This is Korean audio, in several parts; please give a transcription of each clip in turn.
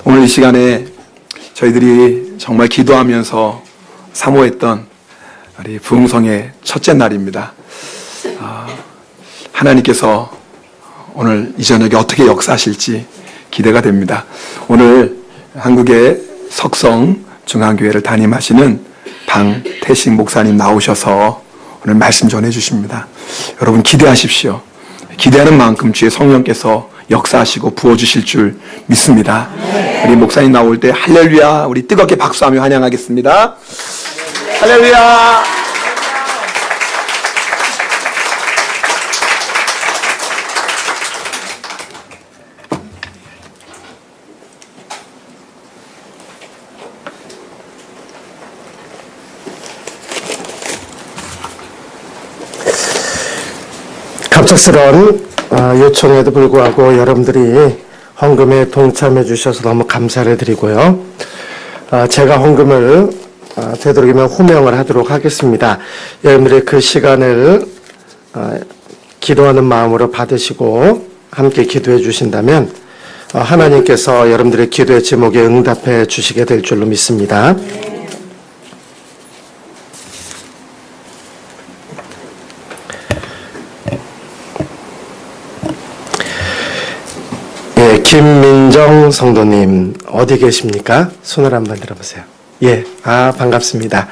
오늘 이 시간에 저희들이 정말 기도하면서 사모했던 우리 부흥성의 첫째 날입니다. 하나님께서 오늘 이 저녁에 어떻게 역사하실지 기대가 됩니다. 오늘 한국의 석성중앙교회를 담임하시는 방태식 목사님 나오셔서 오늘 말씀 전해주십니다. 여러분 기대하십시오. 기대하는 만큼 주의 성령께서 역사하시고 부어주실 줄 믿습니다. 우리 목사님 나올 때 할렐루야 우리 뜨겁게 박수하며 환영하겠습니다. 할렐루야. 갑작스러운 요청에도 불구하고 여러분들이 헌금에 동참해 주셔서 너무 감사를 드리고요. 제가 헌금을 되도록이면 호명을 하도록 하겠습니다. 여러분들이 그 시간을 기도하는 마음으로 받으시고 함께 기도해 주신다면 하나님께서 여러분들의 기도의 제목에 응답해 주시게 될 줄로 믿습니다. 김민정 성도님 어디 계십니까? 손을 한번 들어보세요. 예, 반갑습니다.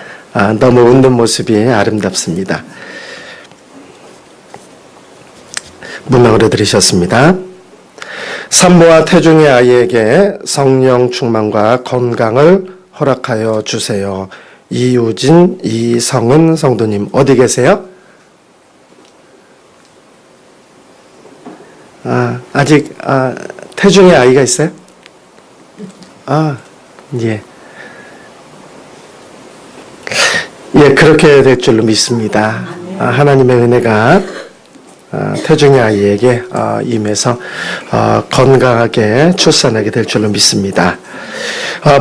너무 웃는 모습이 아름답습니다. 문명으로 들으셨습니다. 산모와 태중의 아이에게 성령 충만과 건강을 허락하여 주세요. 이유진, 이성은 성도님 어디 계세요? 아직 태중의 아이가 있어요? 예. 예, 그렇게 될 줄로 믿습니다. 하나님의 은혜가 태중의 아이에게 임해서 건강하게 출산하게 될 줄로 믿습니다.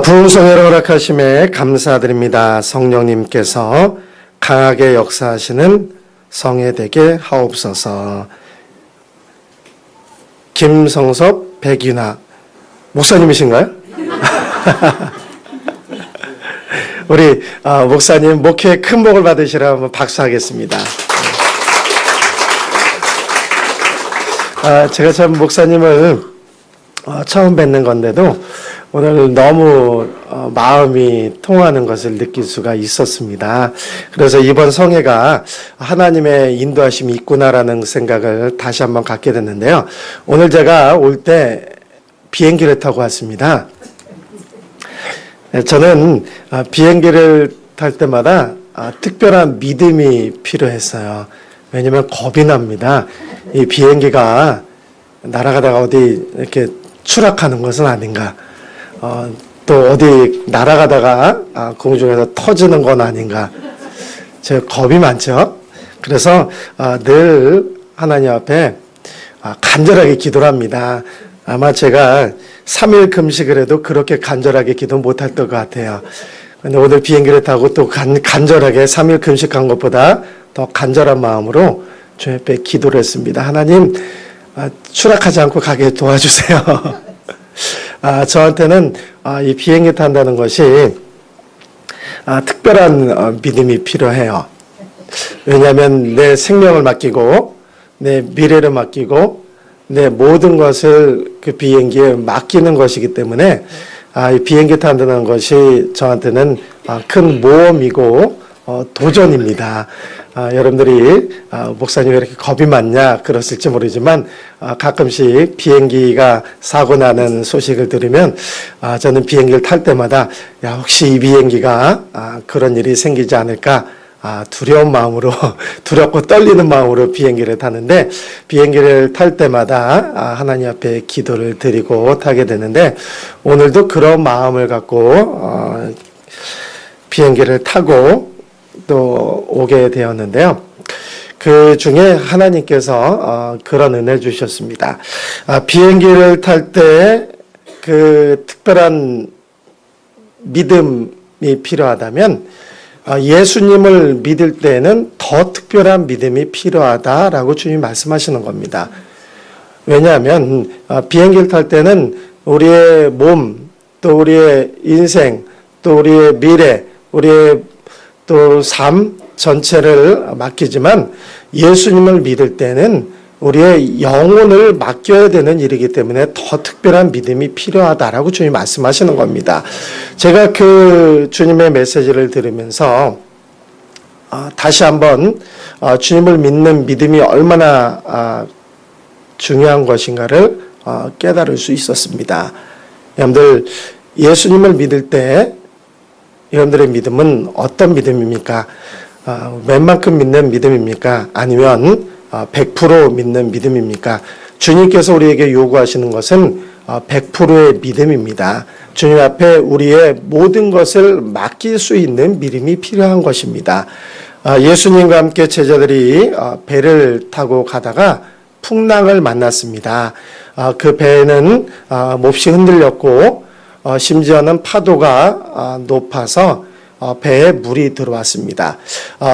부흥성회를 허락하심에 감사드립니다. 성령님께서 강하게 역사하시는 성회 되게 하옵소서. 김성섭, 백윤아 목사님이신가요? 우리 목사님 목회에 큰 복을 받으시라 한번 박수하겠습니다. 제가 참 목사님을 처음 뵙는 건데도 오늘 너무 마음이 통하는 것을 느낄 수가 있었습니다. 그래서 이번 성회가 하나님의 인도하심이 있구나라는 생각을 다시 한번 갖게 됐는데요. 오늘 제가 올 때 비행기를 타고 왔습니다. 저는 비행기를 탈 때마다 특별한 믿음이 필요했어요. 왜냐하면 겁이 납니다. 이 비행기가 날아가다가 어디 이렇게 추락하는 것은 아닌가. 또 어디 날아가다가 공중에서 터지는 건 아닌가. 제가 겁이 많죠. 그래서 늘 하나님 앞에 간절하게 기도를 합니다. 아마 제가 3일 금식을 해도 그렇게 간절하게 기도 못할 것 같아요. 근데 오늘 비행기를 타고 또 간절하게 3일 금식한 것보다 더 간절한 마음으로 주 앞에 기도를 했습니다. 하나님 추락하지 않고 가게 도와주세요. 저한테는 이 비행기 탄다는 것이 특별한 믿음이 필요해요. 왜냐하면 내 생명을 맡기고 내 미래를 맡기고 내 모든 것을 그 비행기에 맡기는 것이기 때문에 이 비행기 탄다는 것이 저한테는 큰 모험이고 도전입니다. 여러분들이 목사님 왜 이렇게 겁이 많냐 그러실지 모르지만 가끔씩 비행기가 사고 나는 소식을 들으면 저는 비행기를 탈 때마다 혹시 이 비행기가 그런 일이 생기지 않을까 두려운 마음으로 두렵고 떨리는 마음으로 비행기를 타는데 비행기를 탈 때마다 하나님 앞에 기도를 드리고 타게 되는데 오늘도 그런 마음을 갖고 비행기를 타고 또 오게 되었는데요. 그 중에 하나님께서 그런 은혜 주셨습니다. 비행기를 탈 때 그 특별한 믿음이 필요하다면 예수님을 믿을 때는 더 특별한 믿음이 필요하다라고 주님이 말씀하시는 겁니다. 왜냐하면 비행기를 탈 때는 우리의 몸, 또 우리의 인생, 또 우리의 미래, 우리의 또 삶 전체를 맡기지만 예수님을 믿을 때는 우리의 영혼을 맡겨야 되는 일이기 때문에 더 특별한 믿음이 필요하다라고 주님 말씀하시는 겁니다. 제가 그 주님의 메시지를 들으면서 다시 한번 주님을 믿는 믿음이 얼마나 중요한 것인가를 깨달을 수 있었습니다. 여러분들 예수님을 믿을 때 여러분들의 믿음은 어떤 믿음입니까? 웬만큼 믿는 믿음입니까? 아니면 100% 믿는 믿음입니까? 주님께서 우리에게 요구하시는 것은 100%의 믿음입니다. 주님 앞에 우리의 모든 것을 맡길 수 있는 믿음이 필요한 것입니다. 예수님과 함께 제자들이 배를 타고 가다가 풍랑을 만났습니다. 그 배는 몹시 흔들렸고 심지어는 파도가 높아서 배에 물이 들어왔습니다.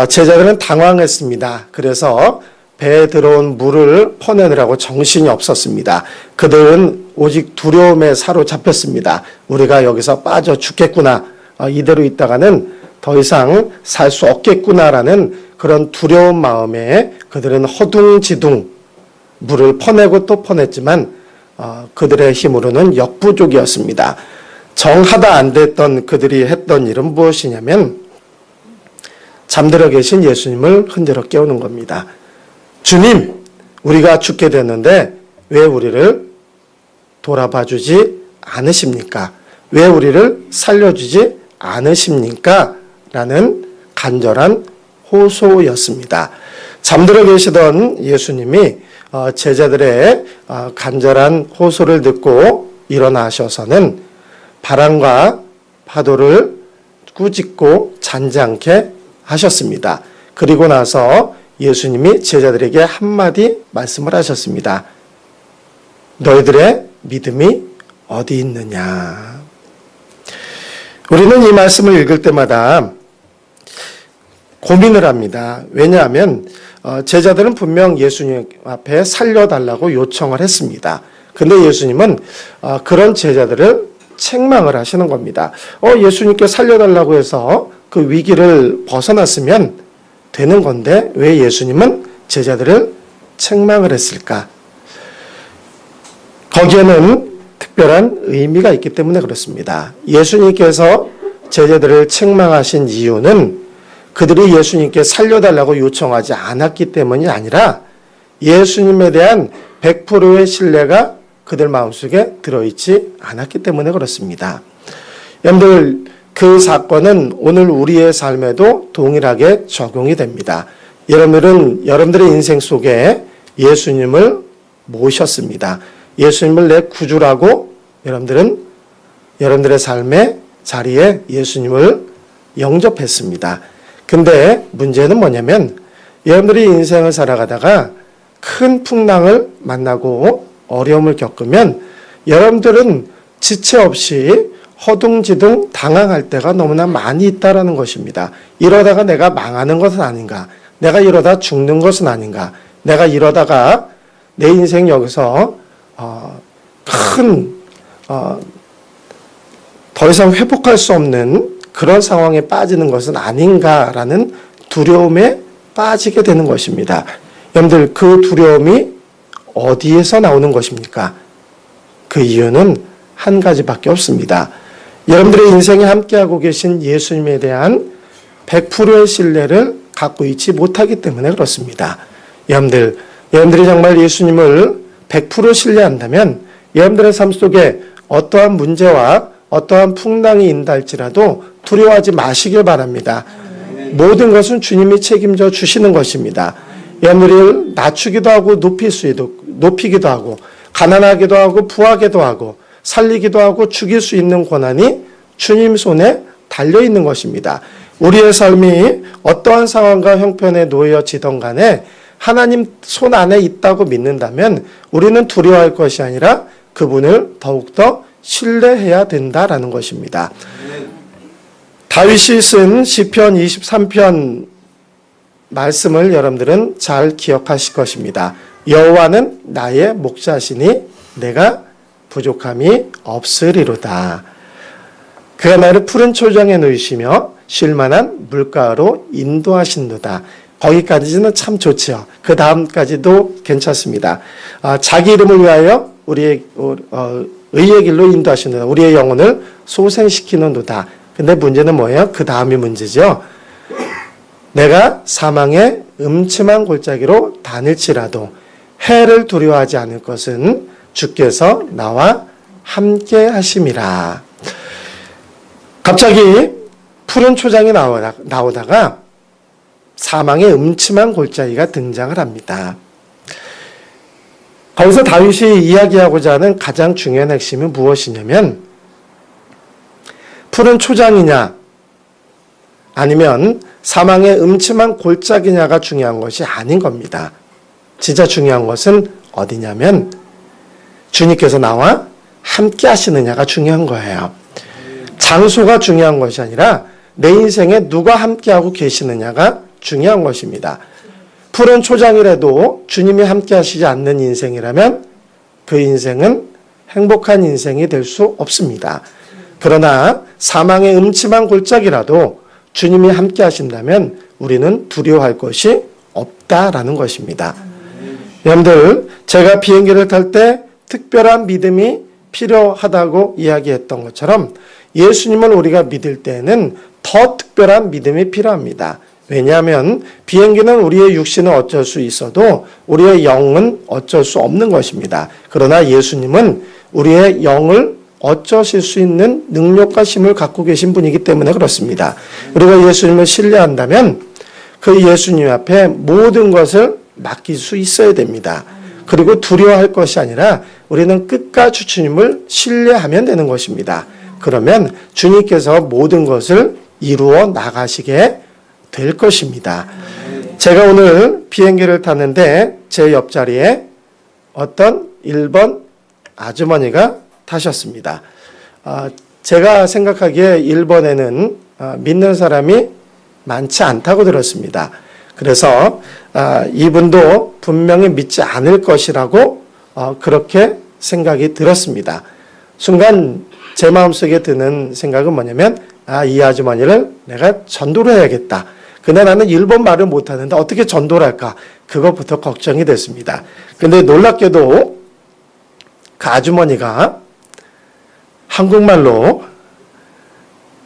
제자들은 당황했습니다. 그래서 배에 들어온 물을 퍼내느라고 정신이 없었습니다. 그들은 오직 두려움에 사로잡혔습니다. 우리가 여기서 빠져 죽겠구나. 이대로 있다가는 더 이상 살 수 없겠구나라는 그런 두려운 마음에 그들은 허둥지둥 물을 퍼내고 또 퍼냈지만 그들의 힘으로는 역부족이었습니다. 정하다 안 됐던 그들이 했던 일은 무엇이냐면 잠들어 계신 예수님을 흔들어 깨우는 겁니다. 주님, 우리가 죽게 됐는데 왜 우리를 돌아봐 주지 않으십니까? 왜 우리를 살려주지 않으십니까? 라는 간절한 호소였습니다. 잠들어 계시던 예수님이 제자들의 간절한 호소를 듣고 일어나셔서는 바람과 파도를 꾸짖고 잔잔케 하셨습니다. 그리고 나서 예수님이 제자들에게 한마디 말씀을 하셨습니다. 너희들의 믿음이 어디 있느냐. 우리는 이 말씀을 읽을 때마다 고민을 합니다. 왜냐하면 제자들은 분명 예수님 앞에 살려달라고 요청을 했습니다. 근데 예수님은 그런 제자들을 책망을 하시는 겁니다. 예수님께 살려달라고 해서 그 위기를 벗어났으면 되는 건데 왜 예수님은 제자들을 책망을 했을까? 거기에는 특별한 의미가 있기 때문에 그렇습니다. 예수님께서 제자들을 책망하신 이유는 그들이 예수님께 살려달라고 요청하지 않았기 때문이 아니라 예수님에 대한 100%의 신뢰가 그들 마음속에 들어있지 않았기 때문에 그렇습니다. 여러분들, 그 사건은 오늘 우리의 삶에도 동일하게 적용이 됩니다. 여러분들은 여러분들의 인생 속에 예수님을 모셨습니다. 예수님을 내 구주라고 여러분들은 여러분들의 삶의 자리에 예수님을 영접했습니다. 근데 문제는 뭐냐면 여러분들이 인생을 살아가다가 큰 풍랑을 만나고 어려움을 겪으면 여러분들은 지체 없이 허둥지둥 당황할 때가 너무나 많이 있다라는 것입니다. 이러다가 내가 망하는 것은 아닌가? 내가 이러다 죽는 것은 아닌가? 내가 이러다가 내 인생 여기서 더 이상 회복할 수 없는 그런 상황에 빠지는 것은 아닌가라는 두려움에 빠지게 되는 것입니다. 여러분들, 그 두려움이 어디에서 나오는 것입니까? 그 이유는 한 가지밖에 없습니다. 여러분들의 인생에 함께하고 계신 예수님에 대한 100%의 신뢰를 갖고 있지 못하기 때문에 그렇습니다. 여러분들이 정말 예수님을 100% 신뢰한다면 여러분들의 삶 속에 어떠한 문제와 어떠한 풍랑이 인달지라도 두려워하지 마시길 바랍니다. 모든 것은 주님이 책임져 주시는 것입니다. 여러분들을 낮추기도 하고 높이기도 하고 가난하기도 하고 부하기도 하고 살리기도 하고 죽일 수 있는 권한이 주님 손에 달려있는 것입니다. 우리의 삶이 어떠한 상황과 형편에 놓여지던 간에 하나님 손 안에 있다고 믿는다면 우리는 두려워할 것이 아니라 그분을 더욱더 신뢰해야 된다라는 것입니다. 다윗이 쓴 시편 23편 말씀을 여러분들은 잘 기억하실 것입니다. 여호와는 나의 목자시니 내가 부족함이 없으리로다. 그가 나를 푸른 초장에 누이시며 쉴만한 물가로 인도하신도다. 거기까지는 참 좋지요. 그 다음까지도 괜찮습니다. 자기 이름을 위하여 우리의 의의 길로 인도하시는도다. 우리의 영혼을 소생시키는도다. 근데 문제는 뭐예요? 그 다음이 문제죠. 내가 사망의 음침한 골짜기로 다닐지라도 해를 두려워하지 않을 것은 주께서 나와 함께 하심이라. 갑자기 푸른 초장이 나오다가 사망의 음침한 골짜기가 등장을 합니다. 거기서 다윗이 이야기하고자 하는 가장 중요한 핵심은 무엇이냐면 푸른 초장이냐 아니면 사망의 음침한 골짜기냐가 중요한 것이 아닌 겁니다. 진짜 중요한 것은 어디냐면 주님께서 나와 함께 하시느냐가 중요한 거예요. 장소가 중요한 것이 아니라 내 인생에 누가 함께하고 계시느냐가 중요한 것입니다. 푸른 초장이라도 주님이 함께 하시지 않는 인생이라면 그 인생은 행복한 인생이 될 수 없습니다. 그러나 사망의 음침한 골짜기라도 주님이 함께 하신다면 우리는 두려워할 것이 없다라는 것입니다. 여러분들, 제가 비행기를 탈 때 특별한 믿음이 필요하다고 이야기했던 것처럼 예수님을 우리가 믿을 때에는 더 특별한 믿음이 필요합니다. 왜냐하면 비행기는 우리의 육신은 어쩔 수 있어도 우리의 영은 어쩔 수 없는 것입니다. 그러나 예수님은 우리의 영을 어쩌실 수 있는 능력과 힘을 갖고 계신 분이기 때문에 그렇습니다. 우리가 예수님을 신뢰한다면 그 예수님 앞에 모든 것을 맡길 수 있어야 됩니다. 그리고 두려워할 것이 아니라 우리는 끝까지 주님을 신뢰하면 되는 것입니다. 그러면 주님께서 모든 것을 이루어 나가시게 될 것입니다. 제가 오늘 비행기를 탔는데 제 옆자리에 어떤 1번 아주머니가 타셨습니다. 제가 생각하기에 1번에는 믿는 사람이 많지 않다고 들었습니다. 그래서 이분도 분명히 믿지 않을 것이라고 그렇게 생각이 들었습니다. 순간 제 마음속에 드는 생각은 뭐냐면 이 아주머니를 내가 전도를 해야겠다. 근데 나는 일본 말을 못하는데 어떻게 전도를 할까? 그것부터 걱정이 됐습니다. 근데 놀랍게도 그 아주머니가 한국말로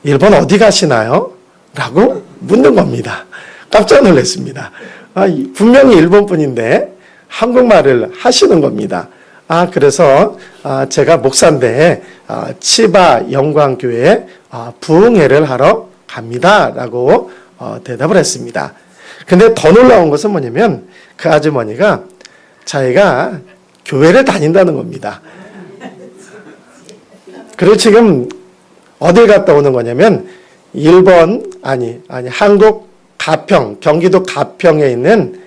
일본 어디 가시나요? 라고 묻는 겁니다. 깜짝 놀랐습니다. 분명히 일본 분인데 한국말을 하시는 겁니다. 그래서 제가 목사인데 치바 영광교회에 부흥회를 하러 갑니다. 라고 대답을 했습니다. 근데 더 놀라운 것은 뭐냐면 그 아주머니가 자기가 교회를 다닌다는 겁니다. 그리고 지금 어딜 갔다 오는 거냐면 한국 가평, 경기도 가평에 있는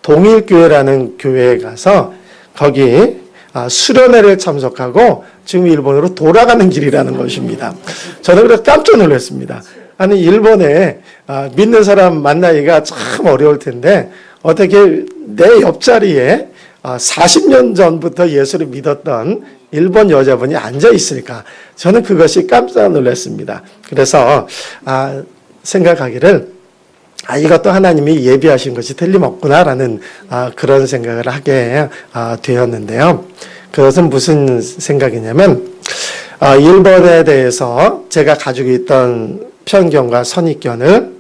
동일교회라는 교회에 가서 거기 수련회를 참석하고 지금 일본으로 돌아가는 길이라는 것입니다. 저는 그래서 깜짝 놀랐습니다. 아니 일본에 믿는 사람 만나기가 참 어려울 텐데 어떻게 내 옆자리에 40년 전부터 예수를 믿었던 일본 여자분이 앉아 있을까? 저는 그것이 깜짝 놀랐습니다. 그래서 생각하기를 이것도 하나님이 예비하신 것이 틀림없구나라는 그런 생각을 하게 되었는데요. 그것은 무슨 생각이냐면 일본에 대해서 제가 가지고 있던 편견과 선입견을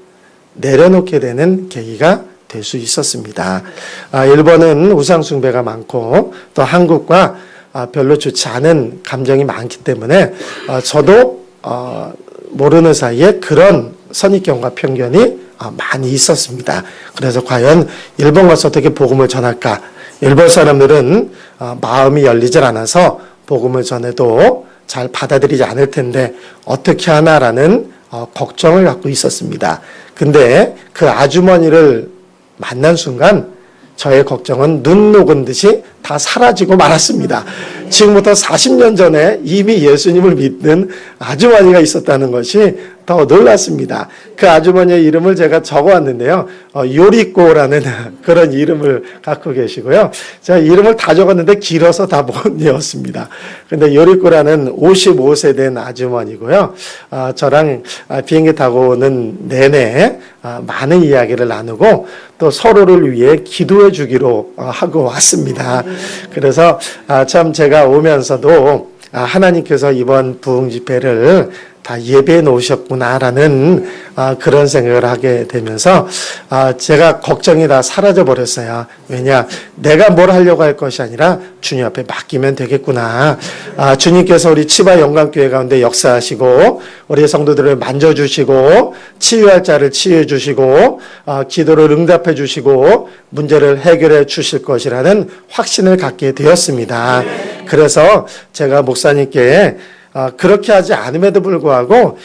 내려놓게 되는 계기가 될 수 있었습니다. 일본은 우상숭배가 많고 또 한국과 별로 좋지 않은 감정이 많기 때문에 저도 모르는 사이에 그런 선입견과 편견이 많이 있었습니다. 그래서 과연 일본 가서 어떻게 복음을 전할까? 일본 사람들은 마음이 열리질 않아서 복음을 전해도 잘 받아들이지 않을 텐데 어떻게 하나라는 걱정을 갖고 있었습니다. 근데 그 아주머니를 만난 순간 저의 걱정은 눈 녹은 듯이 다 사라지고 말았습니다. 지금부터 40년 전에 이미 예수님을 믿는 아주머니가 있었다는 것이 더 놀랐습니다. 그 아주머니의 이름을 제가 적어왔는데요. 요리꼬라는 그런 이름을 갖고 계시고요. 제가 이름을 다 적었는데 길어서 다 못 외웠습니다. 근데 요리꼬라는 55세 된 아주머니고요. 저랑 비행기 타고 오는 내내 많은 이야기를 나누고 또 서로를 위해 기도해 주기로 하고 왔습니다. 그래서 참 제가 오면서도 하나님께서 이번 부흥 집회를 다 예배해 놓으셨구나라는 그런 생각을 하게 되면서 제가 걱정이 다 사라져 버렸어요. 왜냐, 내가 뭘 하려고 할 것이 아니라 주님 앞에 맡기면 되겠구나. 주님께서 우리 치바 영광교회 가운데 역사하시고 우리 성도들을 만져주시고 치유할 자를 치유해 주시고 기도를 응답해 주시고 문제를 해결해 주실 것이라는 확신을 갖게 되었습니다. 그래서 제가 목사님께 그렇게 하지 않음에도 불구하고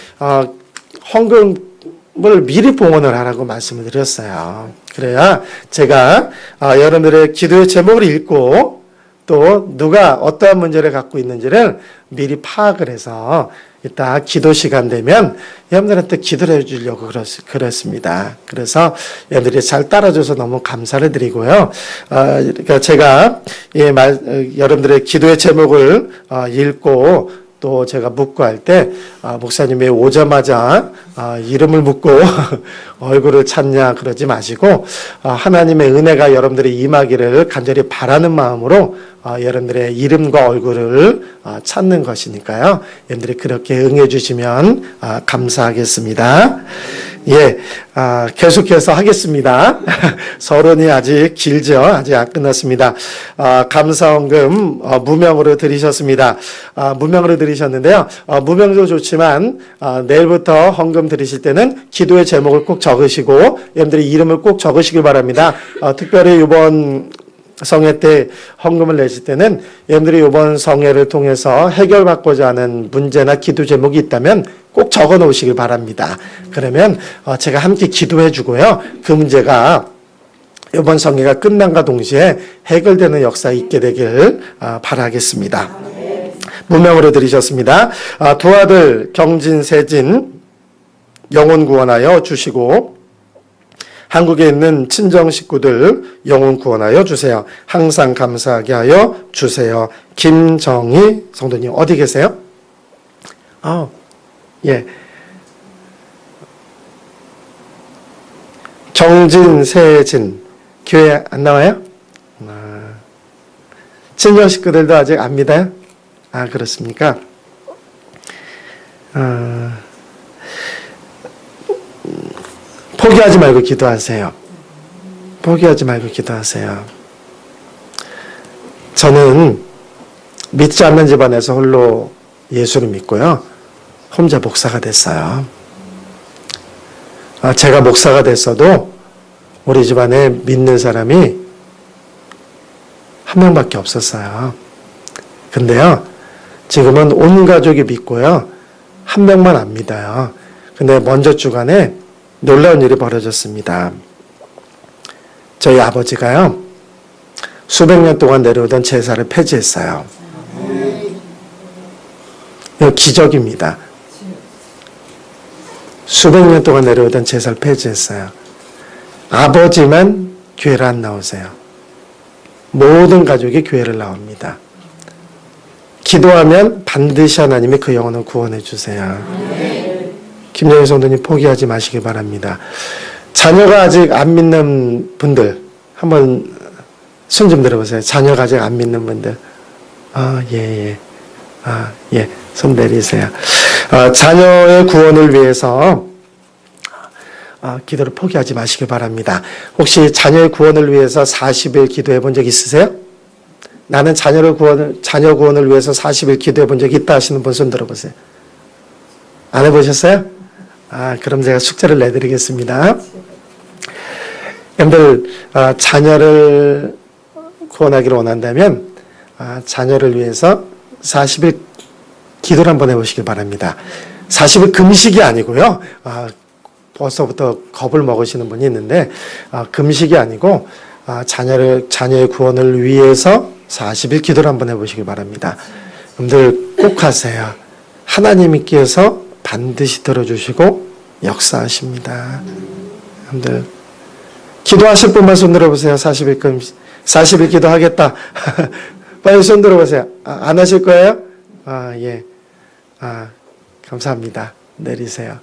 헌금을 미리 봉헌을 하라고 말씀을 드렸어요. 그래야 제가 여러분들의 기도의 제목을 읽고 또 누가 어떠한 문제를 갖고 있는지를 미리 파악을 해서 이따 기도 시간 되면 여러분들한테 기도를 해주려고 그랬습니다. 그래서 여러분들이 잘 따라줘서 너무 감사를 드리고요. 그러니까 제가 여러분들의 기도의 제목을 읽고 또 제가 묻고 할 때 목사님이 오자마자 이름을 묻고 얼굴을 찾냐 그러지 마시고 하나님의 은혜가 여러분들이 임하기를 간절히 바라는 마음으로 여러분들의 이름과 얼굴을 찾는 것이니까요. 여러분들이 그렇게 응해 주시면 감사하겠습니다. 예, 계속해서 하겠습니다. 서론이 아직 길죠. 아직 안 끝났습니다. 감사헌금 무명으로 드리셨습니다. 무명으로 드리셨는데요. 무명도 좋지만 내일부터 헌금 드리실 때는 기도의 제목을 꼭 적으시고 여러분들이 이름을 꼭 적으시길 바랍니다. 특별히 이번 성회 때 헌금을 내실 때는 여러분들이 이번 성회를 통해서 해결받고자 하는 문제나 기도 제목이 있다면 꼭 적어 놓으시길 바랍니다. 그러면 제가 함께 기도해 주고요. 그 문제가 이번 성회가 끝난과 동시에 해결되는 역사 있게 되길 바라겠습니다. 무명으로 드리셨습니다. 두 아들 경진, 세진 영혼 구원하여 주시고 한국에 있는 친정 식구들 영혼 구원하여 주세요. 항상 감사하게 하여 주세요. 김정희 성도님 어디 계세요? 예. 경진, 세진 교회 안 나와요? 친정 식구들도 아직 안 믿어요? 그렇습니까? 포기하지 말고 기도하세요. 포기하지 말고 기도하세요. 저는 믿지 않는 집안에서 홀로 예수를 믿고요. 혼자 목사가 됐어요. 제가 목사가 됐어도 우리 집안에 믿는 사람이 한 명밖에 없었어요. 근데요, 지금은 온 가족이 믿고요. 한 명만 안 믿어요. 근데 먼저 주간에 놀라운 일이 벌어졌습니다. 저희 아버지가요, 수백 년 동안 내려오던 제사를 폐지했어요. 이거 기적입니다. 수백 년 동안 내려오던 제사를 폐지했어요. 아버지만 교회를 안 나오세요. 모든 가족이 교회를 나옵니다. 기도하면 반드시 하나님이 그 영혼을 구원해 주세요. 김영희 성도님 포기하지 마시기 바랍니다. 자녀가 아직 안 믿는 분들 한번 손 좀 들어보세요. 자녀가 아직 안 믿는 분들. 예. 손 내리세요. 자녀의 구원을 위해서 기도를 포기하지 마시기 바랍니다. 혹시 자녀의 구원을 위해서 40일 기도해 본 적 있으세요? 나는 자녀 구원을 위해서 40일 기도해 본 적이 있다 하시는 분 손 들어보세요. 안 해보셨어요? 그럼 제가 숙제를 내드리겠습니다. 여러분들, 자녀를 구원하기를 원한다면, 자녀를 위해서 40일 기도를 한번 해보시길 바랍니다. 40일 금식이 아니고요. 벌써부터 겁을 먹으시는 분이 있는데, 금식이 아니고, 자녀의 구원을 위해서 40일 기도를 한번 해보시길 바랍니다. 여러분들 꼭 하세요. 하나님께서 반드시 들어주시고 역사하십니다. 여러분들 기도하실 분만 손 들어보세요. 40일 기도하겠다. 빨리 손 들어보세요. 안 하실 거예요? 예. 감사합니다. 내리세요.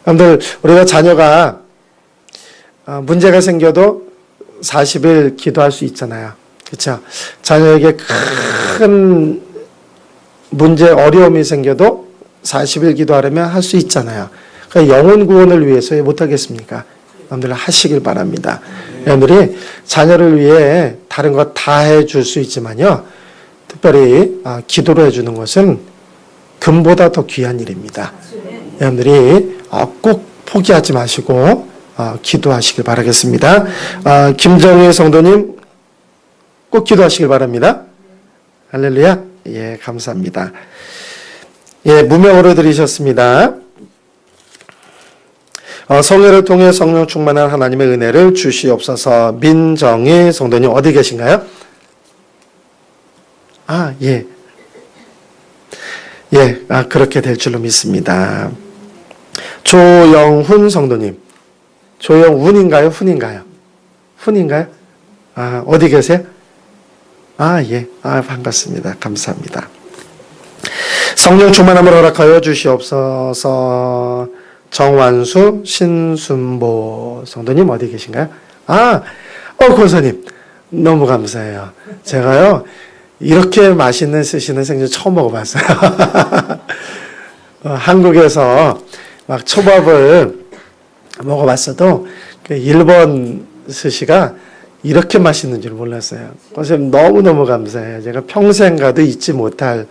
여러분들 우리가 자녀가 문제가 생겨도 40일 기도할 수 있잖아요. 그렇죠? 자녀에게 큰 문제, 어려움이 생겨도 40일 기도하려면 할 수 있잖아요. 그러니까 영혼 구원을 위해서 못하겠습니까? 여러분들 하시길 바랍니다. 여러분들이 자녀를 위해 다른 것 다 해줄 수 있지만요. 특별히 기도를 해주는 것은 금보다 더 귀한 일입니다. 여러분들이 꼭 포기하지 마시고 기도하시길 바라겠습니다. 김정희 성도님 꼭 기도하시길 바랍니다. 할렐루야. 예, 감사합니다. 예, 무명으로 드리셨습니다. 성례를 통해 성령 충만한 하나님의 은혜를 주시옵소서. 민정희 성도님 어디 계신가요? 예. 예, 그렇게 될 줄로 믿습니다. 조영훈 성도님. 조영훈인가요? 훈인가요? 훈인가요? 어디 계세요? 예. 반갑습니다. 감사합니다. 성령 충만함을 허락하여 주시옵소서. 정완수, 신순보 성도님 어디 계신가요? 권사님 너무 감사해요. 제가요 이렇게 맛있는 스시는 생전 처음 먹어봤어요. 한국에서 막 초밥을 먹어봤어도 일본 스시가 이렇게 맛있는 줄 몰랐어요. 권사님 너무너무 감사해요. 제가 평생 가도 잊지 못할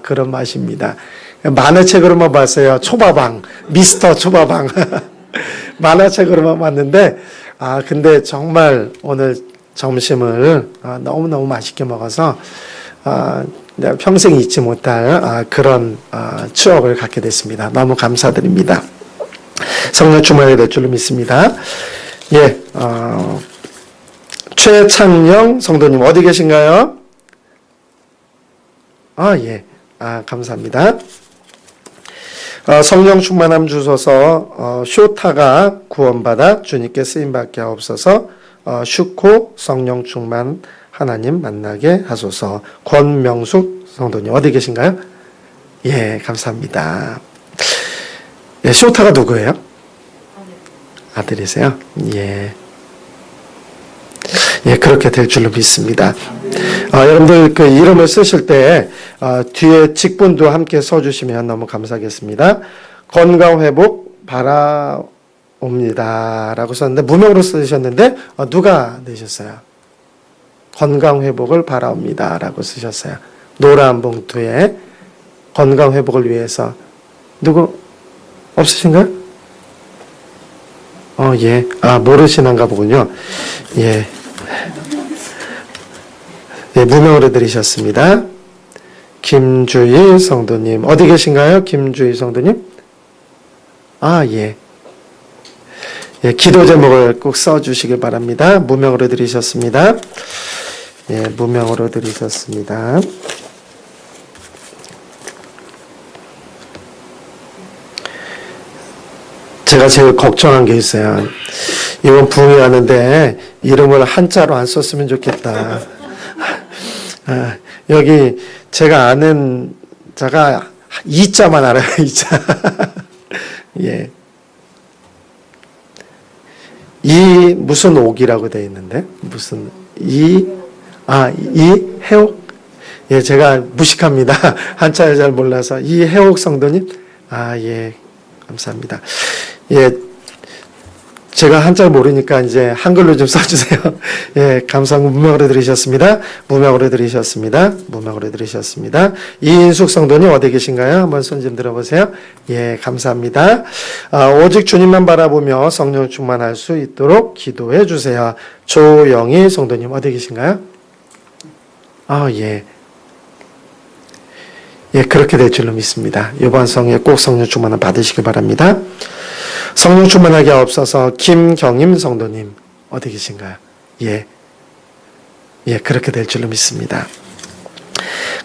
그런 맛입니다. 만화책으로만 봤어요. 초밥왕, 미스터 초밥왕. 만화책으로만 봤는데, 근데 정말 오늘 점심을 너무너무 맛있게 먹어서, 내가 평생 잊지 못할 그런 추억을 갖게 됐습니다. 너무 감사드립니다. 성령 충만이 될 줄로 믿습니다. 예, 최창영 성도님 어디 계신가요? 예, 감사합니다. 성령 충만함 주소서. 쇼타가 구원받아 주님께 쓰임받게 하옵소서. 슈코 성령 충만 하나님 만나게 하소서. 권명숙 성도님 어디 계신가요? 예, 감사합니다. 예, 쇼타가 누구예요? 아들이세요? 예. 예, 그렇게 될 줄로 믿습니다. 여러분들 그 이름을 쓰실 때 뒤에 직분도 함께 써주시면 너무 감사하겠습니다. 건강 회복 바라옵니다라고 썼는데 무명으로 쓰셨는데 누가 내셨어요? 건강 회복을 바라옵니다라고 쓰셨어요. 노란 봉투에 건강 회복을 위해서 누구 없으신가요? 예, 모르시는가 보군요. 예. 네, 무명으로 드리셨습니다. 김주희 성도님 어디 계신가요? 김주희 성도님? 예. 예, 기도 제목을 꼭 써주시길 바랍니다. 무명으로 드리셨습니다. 예, 무명으로 드리셨습니다. 제가 제일 걱정한 게 있어요. 이번 부흥회 하는데 이름을 한자로 안 썼으면 좋겠다. 여기 제가 아는 자가 이자만 알아요. 이자. 예. 이 무슨 옥이라고 되어 있는데 무슨 이해옥. 예, 제가 무식합니다. 한자를 잘 몰라서 이해옥 성도님. 예, 감사합니다. 예. 제가 한자를 모르니까 이제 한글로 좀 써주세요. 예, 감사합니다. 무명으로 들으셨습니다. 무명으로 들으셨습니다. 무명으로 들으셨습니다. 이인숙 성도님 어디 계신가요? 한번 손 좀 들어보세요. 예, 감사합니다. 오직 주님만 바라보며 성령 충만할 수 있도록 기도해 주세요. 조영희 성도님 어디 계신가요? 예. 예, 그렇게 될 줄로 믿습니다. 이번 성에 꼭 성령 충만을 받으시기 바랍니다. 성령 충만하게 하옵소서. 김경임 성도님 어디 계신가요? 예, 그렇게 될 줄로 믿습니다.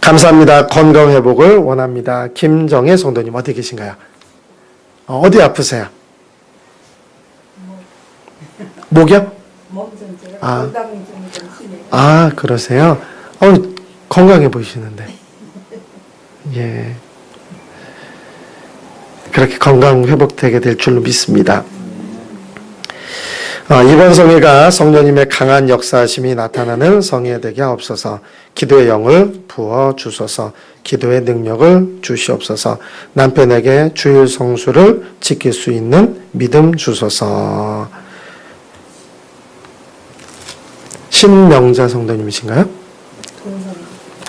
감사합니다. 건강 회복을 원합니다. 김정혜 성도님 어디 계신가요? 어디 아프세요? 목이요? 몸 전체가 아. 골다공증이 좀 심해요. 아, 그러세요? 건강해 보이시는데. 예. 그렇게 건강 회복되게 될 줄로 믿습니다. 이번 성회가 성령님의 강한 역사하심이 나타나는 성회 되게 하옵소서. 기도의 영을 부어 주소서. 기도의 능력을 주시옵소서. 남편에게 주일 성수를 지킬 수 있는 믿음 주소서. 신명자 성도님이신가요?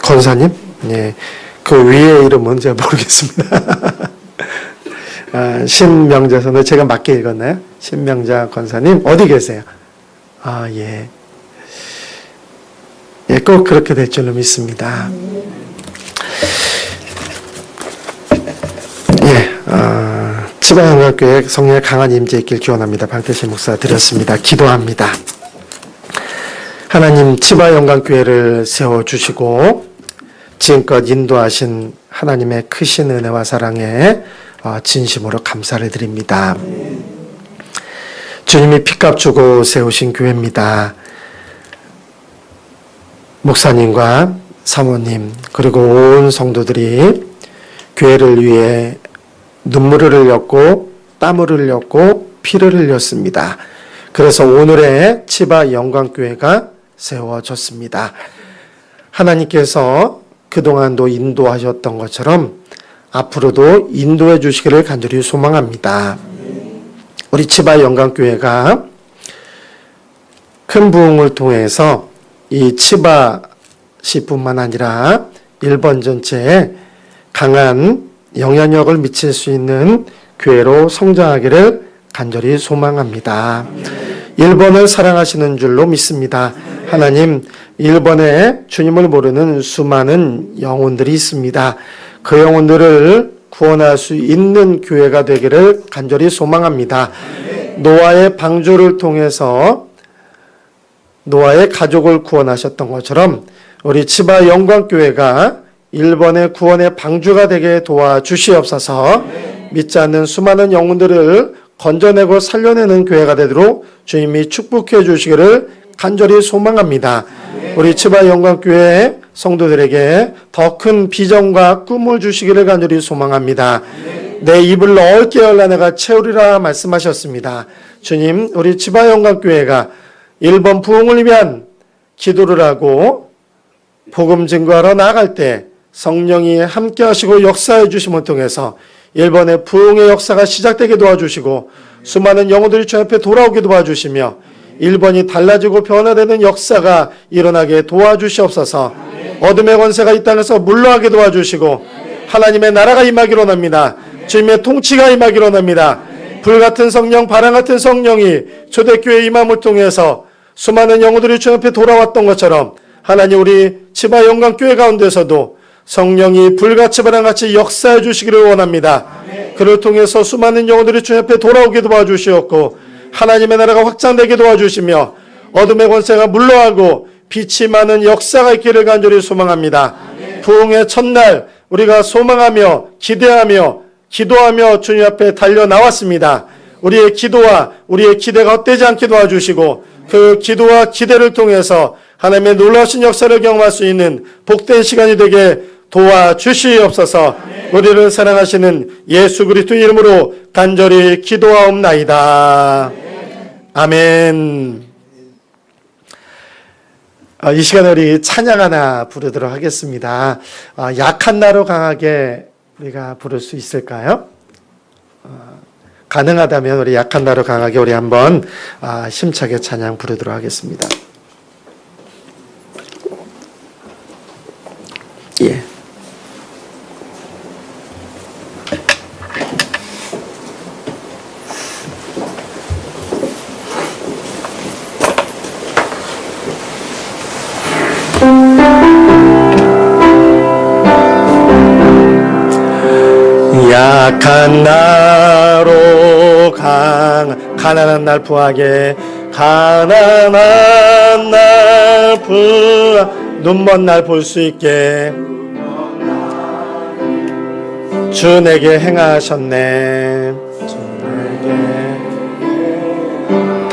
권사님? 예. 그 위에 이름은 제가 모르겠습니다. 신명자 선생, 제가 맞게 읽었나요? 신명자 권사님, 어디 계세요? 예. 예, 꼭 그렇게 될 줄로 믿습니다. 예, 치바영각교회 성령의 강한 임재 있길 기원합니다. 박대신 목사 드렸습니다. 기도합니다. 하나님, 치바영각교회를 세워주시고 지금껏 인도하신 하나님의 크신 은혜와 사랑에 진심으로 감사를 드립니다. 주님이 핏값 주고 세우신 교회입니다. 목사님과 사모님 그리고 온 성도들이 교회를 위해 눈물을 흘렸고 땀을 흘렸고 피를 흘렸습니다. 그래서 오늘의 치바 영광교회가 세워졌습니다. 하나님께서 그동안도 인도하셨던 것처럼 앞으로도 인도해 주시기를 간절히 소망합니다. 우리 치바 영광교회가 큰 부흥을 통해서 이 치바시뿐만 아니라 일본 전체에 강한 영향력을 미칠 수 있는 교회로 성장하기를 간절히 소망합니다. 일본을 사랑하시는 줄로 믿습니다. 하나님, 일본에 주님을 모르는 수많은 영혼들이 있습니다. 그 영혼들을 구원할 수 있는 교회가 되기를 간절히 소망합니다. 노아의 방주를 통해서 노아의 가족을 구원하셨던 것처럼 우리 치바 영광교회가 일본의 구원의 방주가 되게 도와주시옵소서. 믿지 않는 수많은 영혼들을 건져내고 살려내는 교회가 되도록 주님이 축복해 주시기를 간절히 소망합니다. 우리 치바 영광교회 성도들에게 더 큰 비전과 꿈을 주시기를 간절히 소망합니다. 내 입을 넓게 열라 내가 채우리라 말씀하셨습니다. 주님, 우리 치바 영광교회가 일본 부흥을 위한 기도를 하고 복음 증거하러 나갈 때 성령이 함께 하시고 역사해 주심을 통해서 일본의 부흥의 역사가 시작되게 도와주시고 수많은 영혼들이 주 앞에 돌아오게 도와주시며 일본이 달라지고 변화되는 역사가 일어나게 도와주시옵소서. 어둠의 권세가 이 땅에서 물러가게 도와주시고 하나님의 나라가 임하기로 합니다. 주님의 통치가 임하기로 합니다. 불같은 성령, 바람 같은 성령이 초대교회 임함을 통해서 수많은 영혼들이 주 앞에 돌아왔던 것처럼 하나님, 우리 치바 영광교회 가운데서도 성령이 불같이 바람같이 역사해 주시기를 원합니다. 그를 통해서 수많은 영혼들이 주 앞에 돌아오게 도와주시었고 하나님의 나라가 확장되게 도와주시며 어둠의 권세가 물러가고 빛이 많은 역사가 있기를 간절히 소망합니다. 부흥의 첫날 우리가 소망하며 기대하며 기도하며 주님 앞에 달려 나왔습니다. 우리의 기도와 우리의 기대가 헛되지 않게 도와주시고 그 기도와 기대를 통해서 하나님의 놀라우신 역사를 경험할 수 있는 복된 시간이 되게 도와주시옵소서. 우리를 사랑하시는 예수 그리스도 이름으로 간절히 기도하옵나이다. 아멘. 이 시간에 우리 찬양 하나 부르도록 하겠습니다. 약한 나로 강하게 우리가 부를 수 있을까요? 가능하다면 우리 약한 나로 강하게 우리 한번 힘차게 찬양 부르도록 하겠습니다. 예. 약한 나로 가난한 날 부하게 가난한 날 눈먼 날 볼 수 있게 주 내게 행하셨네. 주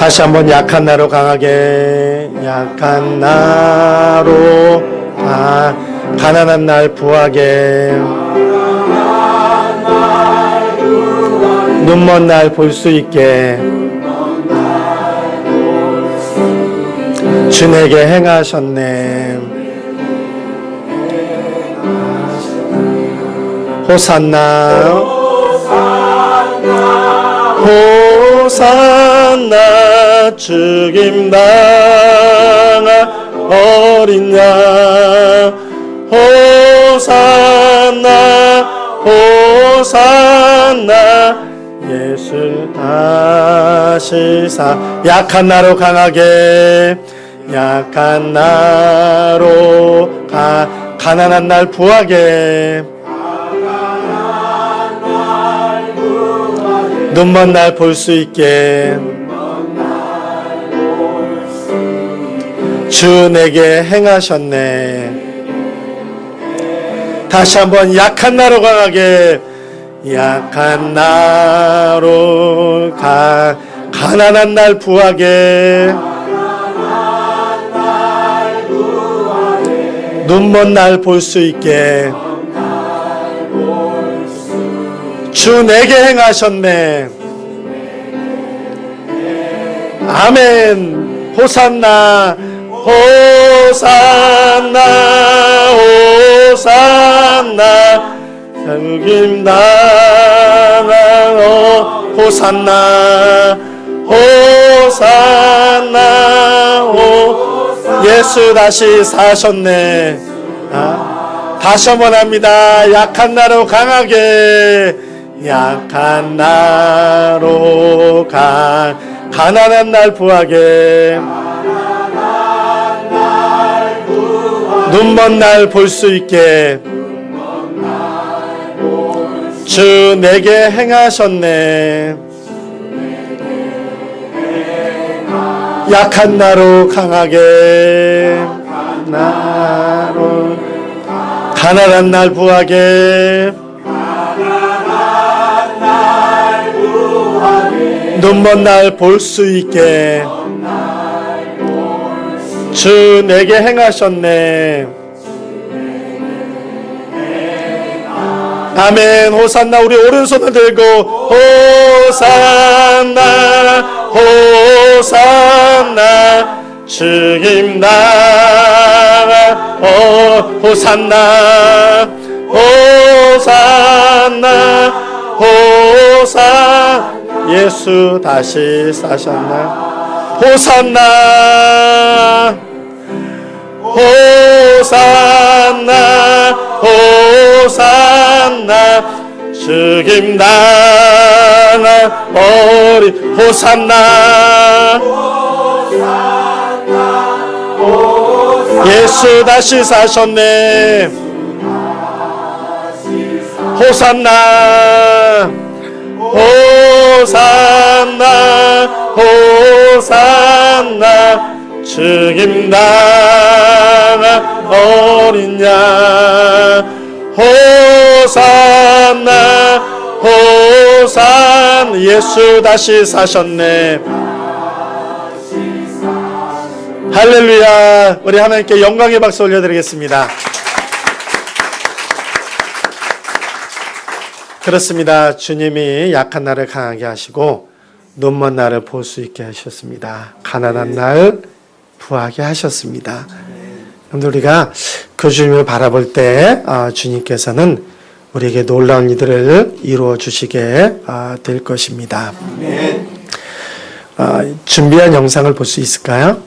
다시 한번 약한 나로 강하게, 약한 나로 가난한 날 부하게, 눈먼 날 볼 수 있게 주 내게 행하셨네. 호산나 호산나 죽임당한 어린 양 호산나 호산나 예수 다시 약한 나로 강하게 약한 나로 가난한 날 부하게 눈먼 날 볼 수 있게 주 내게 행하셨네. 다시 한번 약한 나로 강하게 약한 나로 가난한 날 부하게 눈먼 날 볼 수 있게 주 내게 행하셨네. 아멘. 호산나 호산나 호산나 죽임당한 호산나 호산나 예수 다시 사셨네. 다시 한번 합니다. 약한 나로 강하게 약한 나로 가난한 날 부하게 눈먼 날 볼 수 있게 주 내게 행하셨네. 약한 나로 강하게 나로 가난한 날 부하게 눈먼 날 볼 수 있게 주 내게 행하셨네. 아멘. 호산나. 우리 오른손을 들고 호산나 호산나 죽임당한 호산나 호산나 호산나 예수 다시 사셨나. 호산나 호산나 호산나 죽임당한 어린 호산나 예수 다시 사셨네. 호산나 호산나 호산나 죽임당한 어린 양 호산나 호산 예수 다시 사셨네. 할렐루야. 우리 하나님께 영광의 박수 올려드리겠습니다. 그렇습니다. 주님이 약한 날을 강하게 하시고 눈먼 날을 볼 수 있게 하셨습니다. 가난한 날 부하게 하셨습니다. 여러분들 우리가 그 주님을 바라볼 때 주님께서는 우리에게 놀라운 일들을 이루어 주시게 될 것입니다. 준비한 영상을 볼 수 있을까요?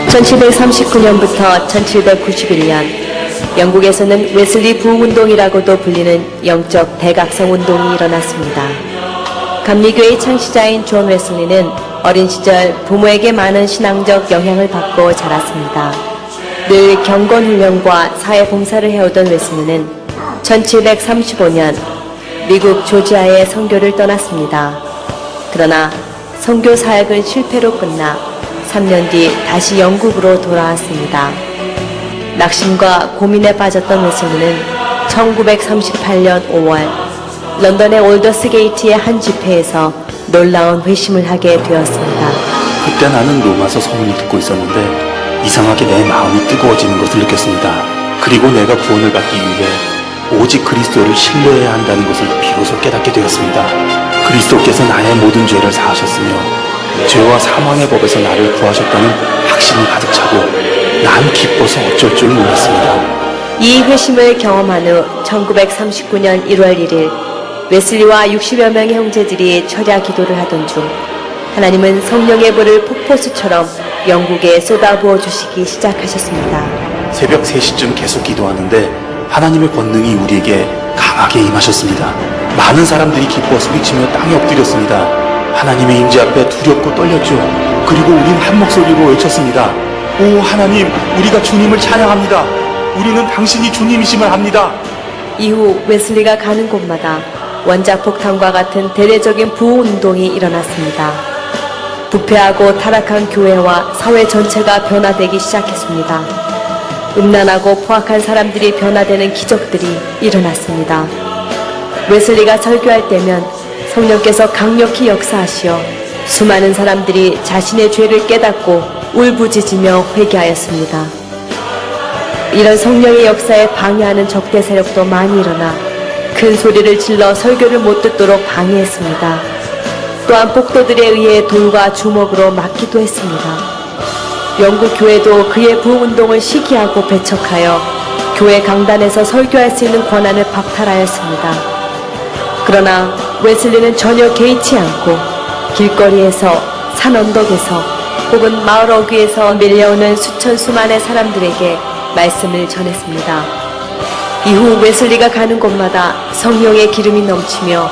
1739년부터 1791년 영국에서는 웨슬리 부흥운동이라고도 불리는 영적 대각성 운동이 일어났습니다. 감리교의 창시자인 존 웨슬리는 어린 시절 부모에게 많은 신앙적 영향을 받고 자랐습니다. 늘 경건훈련과 사회봉사를 해오던 웨슬리는 1735년 미국 조지아에 선교를 떠났습니다. 그러나 선교 사역은 실패로 끝나 3년 뒤 다시 영국으로 돌아왔습니다. 낙심과 고민에 빠졌던 웨슬리는 1938년 5월 런던의 올더스 게이트의 한 집회에서 놀라운 회심을 하게 되었습니다. 그때 나는 로마서 서문을 듣고 있었는데 이상하게 내 마음이 뜨거워지는 것을 느꼈습니다. 그리고 내가 구원을 받기 위해 오직 그리스도를 신뢰해야 한다는 것을 비로소 깨닫게 되었습니다. 그리스도께서 나의 모든 죄를 사하셨으며 죄와 사망의 법에서 나를 구하셨다는 확신이 가득 차고 난 기뻐서 어쩔 줄 몰랐습니다. 이 회심을 경험한 후 1939년 1월 1일 웨슬리와 60여 명의 형제들이 철야 기도를 하던 중 하나님은 성령의 불을 폭포수처럼 영국에 쏟아부어 주시기 시작하셨습니다. 새벽 3시쯤 계속 기도하는데 하나님의 권능이 우리에게 강하게 임하셨습니다. 많은 사람들이 기뻐 소리치며 땅에 엎드렸습니다. 하나님의 임재 앞에 두렵고 떨렸죠. 그리고 우린 한 목소리로 외쳤습니다. 오 하나님, 우리가 주님을 찬양합니다. 우리는 당신이 주님이심을 합니다. 이후 웨슬리가 가는 곳마다 원자폭탄과 같은 대대적인 부흥운동이 일어났습니다. 부패하고 타락한 교회와 사회 전체가 변화되기 시작했습니다. 음란하고 포악한 사람들이 변화되는 기적들이 일어났습니다. 웨슬리가 설교할 때면 성령께서 강력히 역사하시어 수많은 사람들이 자신의 죄를 깨닫고 울부짖으며 회개하였습니다. 이런 성령의 역사에 방해하는 적대 세력도 많이 일어나 큰 소리를 질러 설교를 못 듣도록 방해했습니다. 또한 폭도들에 의해 돌과 주먹으로 맞기도 했습니다. 영국 교회도 그의 부흥운동을 시기하고 배척하여 교회 강단에서 설교할 수 있는 권한을 박탈하였습니다. 그러나 웨슬리는 전혀 개의치 않고 길거리에서, 산 언덕에서 혹은 마을 어귀에서 밀려오는 수만의 사람들에게 말씀을 전했습니다. 이후 웨슬리가 가는 곳마다 성령의 기름이 넘치며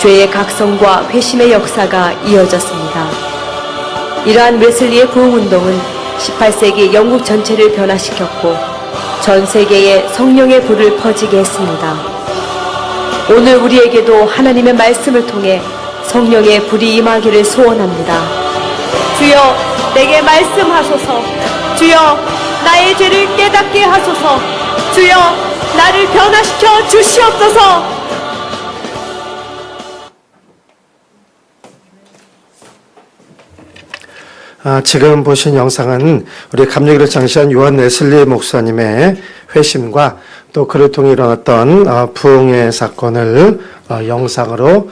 죄의 각성과 회심의 역사가 이어졌습니다. 이러한 웨슬리의 부흥운동은 18세기 영국 전체를 변화시켰고 전 세계에 성령의 불을 퍼지게 했습니다. 오늘 우리에게도 하나님의 말씀을 통해 성령의 불이 임하기를 소원합니다. 주여 내게 말씀하소서. 주여 나의 죄를 깨닫게 하소서. 주여 나를 변화시켜 주시옵소서. 지금 보신 영상은 우리 감리교를 창시한 요한 웨슬리 목사님의 회심과 또 그를 통해 일어났던 부흥의 사건을 영상으로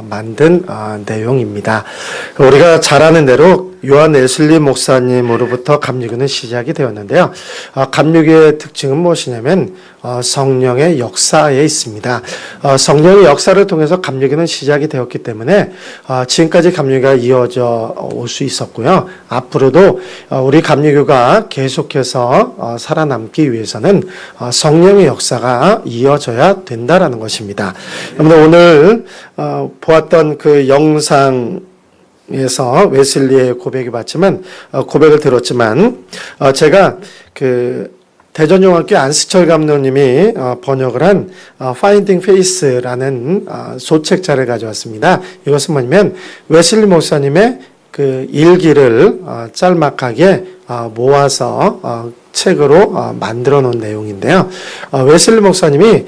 만든 내용입니다. 우리가 잘 아는 대로 요한 웨슬리 목사님으로부터 감리교는 시작이 되었는데요. 감리교의 특징은 무엇이냐면 성령의 역사에 있습니다. 성령의 역사를 통해서 감리교는 시작이 되었기 때문에 지금까지 감리교가 이어져 올 수 있었고요. 앞으로도 우리 감리교가 계속해서 살아남기 위해서는 성령의 역사가 이어져야 된다라는 것입니다. 오늘 보았던 그 영상 에서 웨슬리의 고백이 봤지만 고백을 들었지만 제가 그 대전용학교 안수철 감독님이 번역을 한 Finding Faith라는 소책자를 가져왔습니다. 이것은 뭐냐면 웨슬리 목사님의 그 일기를 짤막하게 모아서 책으로 만들어 놓은 내용인데요. 웨슬리 목사님이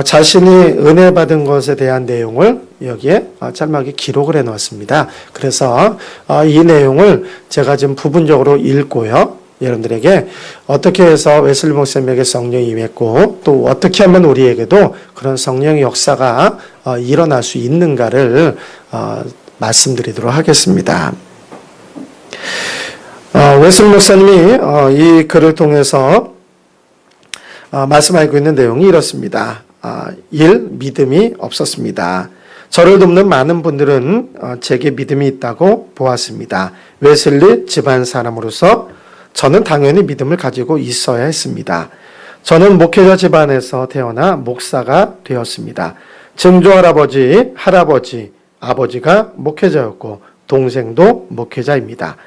자신이 은혜 받은 것에 대한 내용을 여기에 짤막하게 기록을 해 놓았습니다. 그래서 이 내용을 제가 지금 부분적으로 읽고요. 여러분들에게 어떻게 해서 웨슬리 목사님에게 성령이 임했고 또 어떻게 하면 우리에게도 그런 성령의 역사가 일어날 수 있는가를 말씀드리도록 하겠습니다. 웨슬리 목사님이 이 글을 통해서 말씀하고 있는 내용이 이렇습니다. 1. 믿음이 없었습니다. 저를 돕는 많은 분들은 제게 믿음이 있다고 보았습니다. 웨슬리 집안 사람으로서 저는 당연히 믿음을 가지고 있어야 했습니다. 저는 목회자 집안에서 태어나 목사가 되었습니다. 증조 할아버지, 할아버지, 아버지가 목회자였고 동생도 목회자입니다.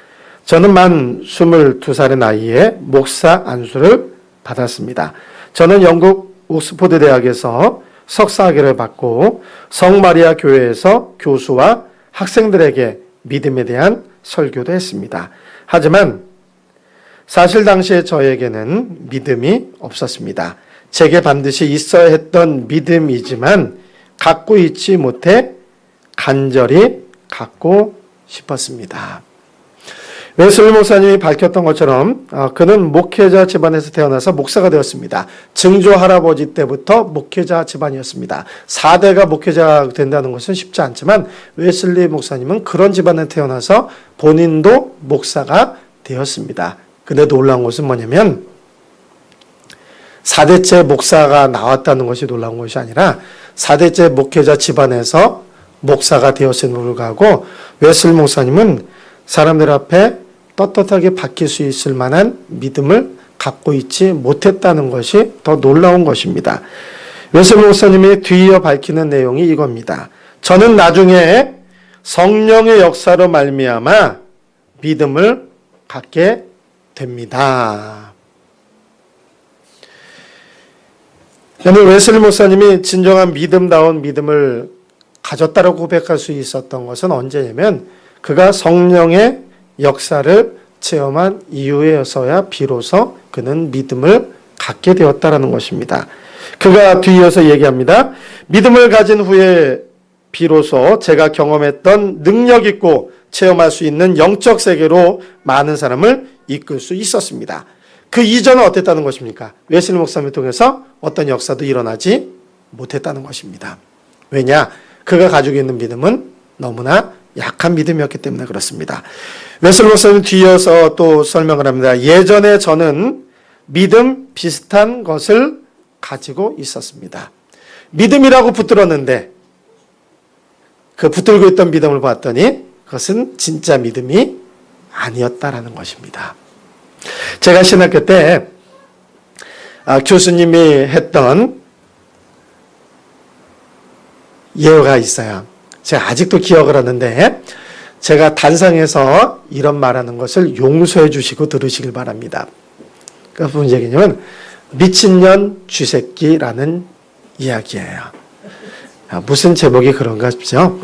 저는 만 22살의 나이에 목사 안수를 받았습니다. 저는 영국 옥스포드 대학에서 석사학위를 받고 성마리아 교회에서 교수와 학생들에게 믿음에 대한 설교도 했습니다. 하지만 사실 당시에 저에게는 믿음이 없었습니다. 제게 반드시 있어야 했던 믿음이지만 갖고 있지 못해 간절히 갖고 싶었습니다. 웨슬리 목사님이 밝혔던 것처럼 그는 목회자 집안에서 태어나서 목사가 되었습니다. 증조 할아버지 때부터 목회자 집안이었습니다. 4대가 목회자가 된다는 것은 쉽지 않지만 웨슬리 목사님은 그런 집안에 태어나서 본인도 목사가 되었습니다. 근데 놀라운 것은 뭐냐면 4대째 목사가 나왔다는 것이 놀라운 것이 아니라 4대째 목회자 집안에서 목사가 되었음에도 불구하고 웨슬리 목사님은 사람들 앞에 떳떳하게 밝힐 수 있을 만한 믿음을 갖고 있지 못했다는 것이 더 놀라운 것입니다. 웨슬리 목사님이 뒤이어 밝히는 내용이 이겁니다. 저는 나중에 성령의 역사로 말미암아 믿음을 갖게 됩니다. 오늘 웨슬리 목사님이 진정한 믿음다운 믿음을 가졌다고 고백할 수 있었던 것은 언제냐면 그가 성령의 역사를 체험한 이후에서야 비로소 그는 믿음을 갖게 되었다라는 것입니다. 그가 뒤이어서 얘기합니다. 믿음을 가진 후에 비로소 제가 경험했던 능력 있고 체험할 수 있는 영적 세계로 많은 사람을 이끌 수 있었습니다. 그 이전은 어땠다는 것입니까? 웨슬리 목사님을 통해서 어떤 역사도 일어나지 못했다는 것입니다. 왜냐? 그가 가지고 있는 믿음은 너무나 약한 믿음이었기 때문에 그렇습니다. 웨슬리 목사님 뒤이어서 또 설명을 합니다. 예전에 저는 믿음 비슷한 것을 가지고 있었습니다. 믿음이라고 붙들었는데 그 붙들고 있던 믿음을 봤더니 그것은 진짜 믿음이 아니었다라는 것입니다. 제가 신학교 때 교수님이 했던 예가 있어요. 제가 아직도 기억을 하는데 제가 단상에서 이런 말하는 것을 용서해 주시고 들으시길 바랍니다. 그 무슨 얘기냐면 미친년 쥐새끼라는 이야기예요. 무슨 제목이 그런가 싶죠?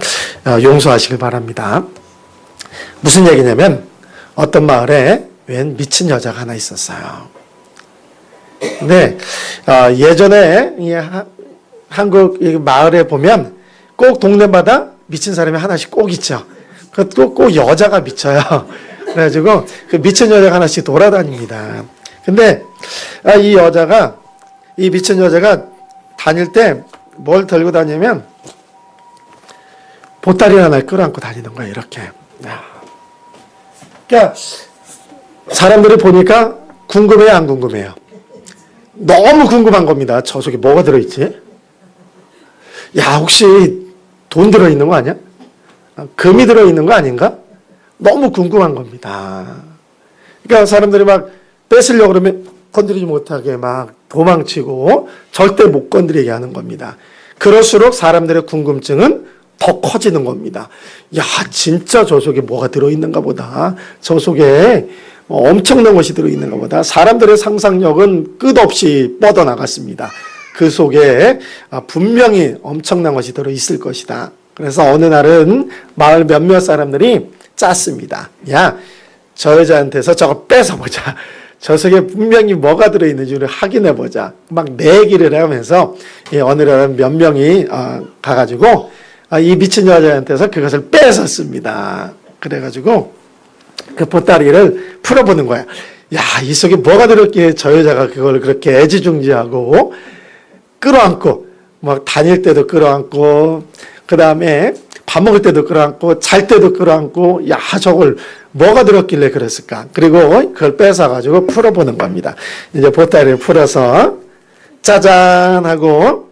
용서하시길 바랍니다. 무슨 얘기냐면 어떤 마을에 웬 미친 여자가 하나 있었어요. 근데 예전에 한국 마을에 보면 꼭 동네마다 미친 사람이 하나씩 꼭 있죠. 그것도 꼭 여자가 미쳐요. 그래가지고 그 미친 여자가 하나씩 돌아다닙니다. 근데 이 미친 여자가 다닐 때 뭘 들고 다니면 보따리 하나를 끌어안고 다니는 거예요. 이렇게. 그러니까 사람들이 보니까 궁금해요, 안 궁금해요? 너무 궁금한 겁니다. 저 속에 뭐가 들어있지? 야, 혹시 돈 들어있는 거 아니야? 금이 들어있는 거 아닌가? 너무 궁금한 겁니다. 그러니까 사람들이 막 뺏으려고 그러면 건드리지 못하게 막 도망치고 절대 못 건드리게 하는 겁니다. 그럴수록 사람들의 궁금증은 더 커지는 겁니다. 야, 진짜 저 속에 뭐가 들어있는가 보다. 저 속에 엄청난 것이 들어있는가 보다. 사람들의 상상력은 끝없이 뻗어나갔습니다. 그 속에 분명히 엄청난 것이 들어있을 것이다. 그래서 어느 날은 마을 몇몇 사람들이 짰습니다. 야, 저 여자한테서 저거 뺏어보자. 저 속에 분명히 뭐가 들어있는지를 확인해보자. 막 내기를 하면서 어느 날은 몇 명이 가가지고 이 미친 여자한테서 그것을 뺏었습니다. 그래가지고 그 보따리를 풀어보는 거야. 야, 이 속에 뭐가 들었기에 저 여자가 그걸 그렇게 애지중지하고 끌어안고 막 다닐 때도 끌어안고 그 다음에 밥 먹을 때도 끌어안고 잘 때도 끌어안고 야, 저걸 뭐가 들었길래 그랬을까? 그리고 그걸 뺏어가지고 풀어보는 겁니다. 이제 보따리를 풀어서 짜잔 하고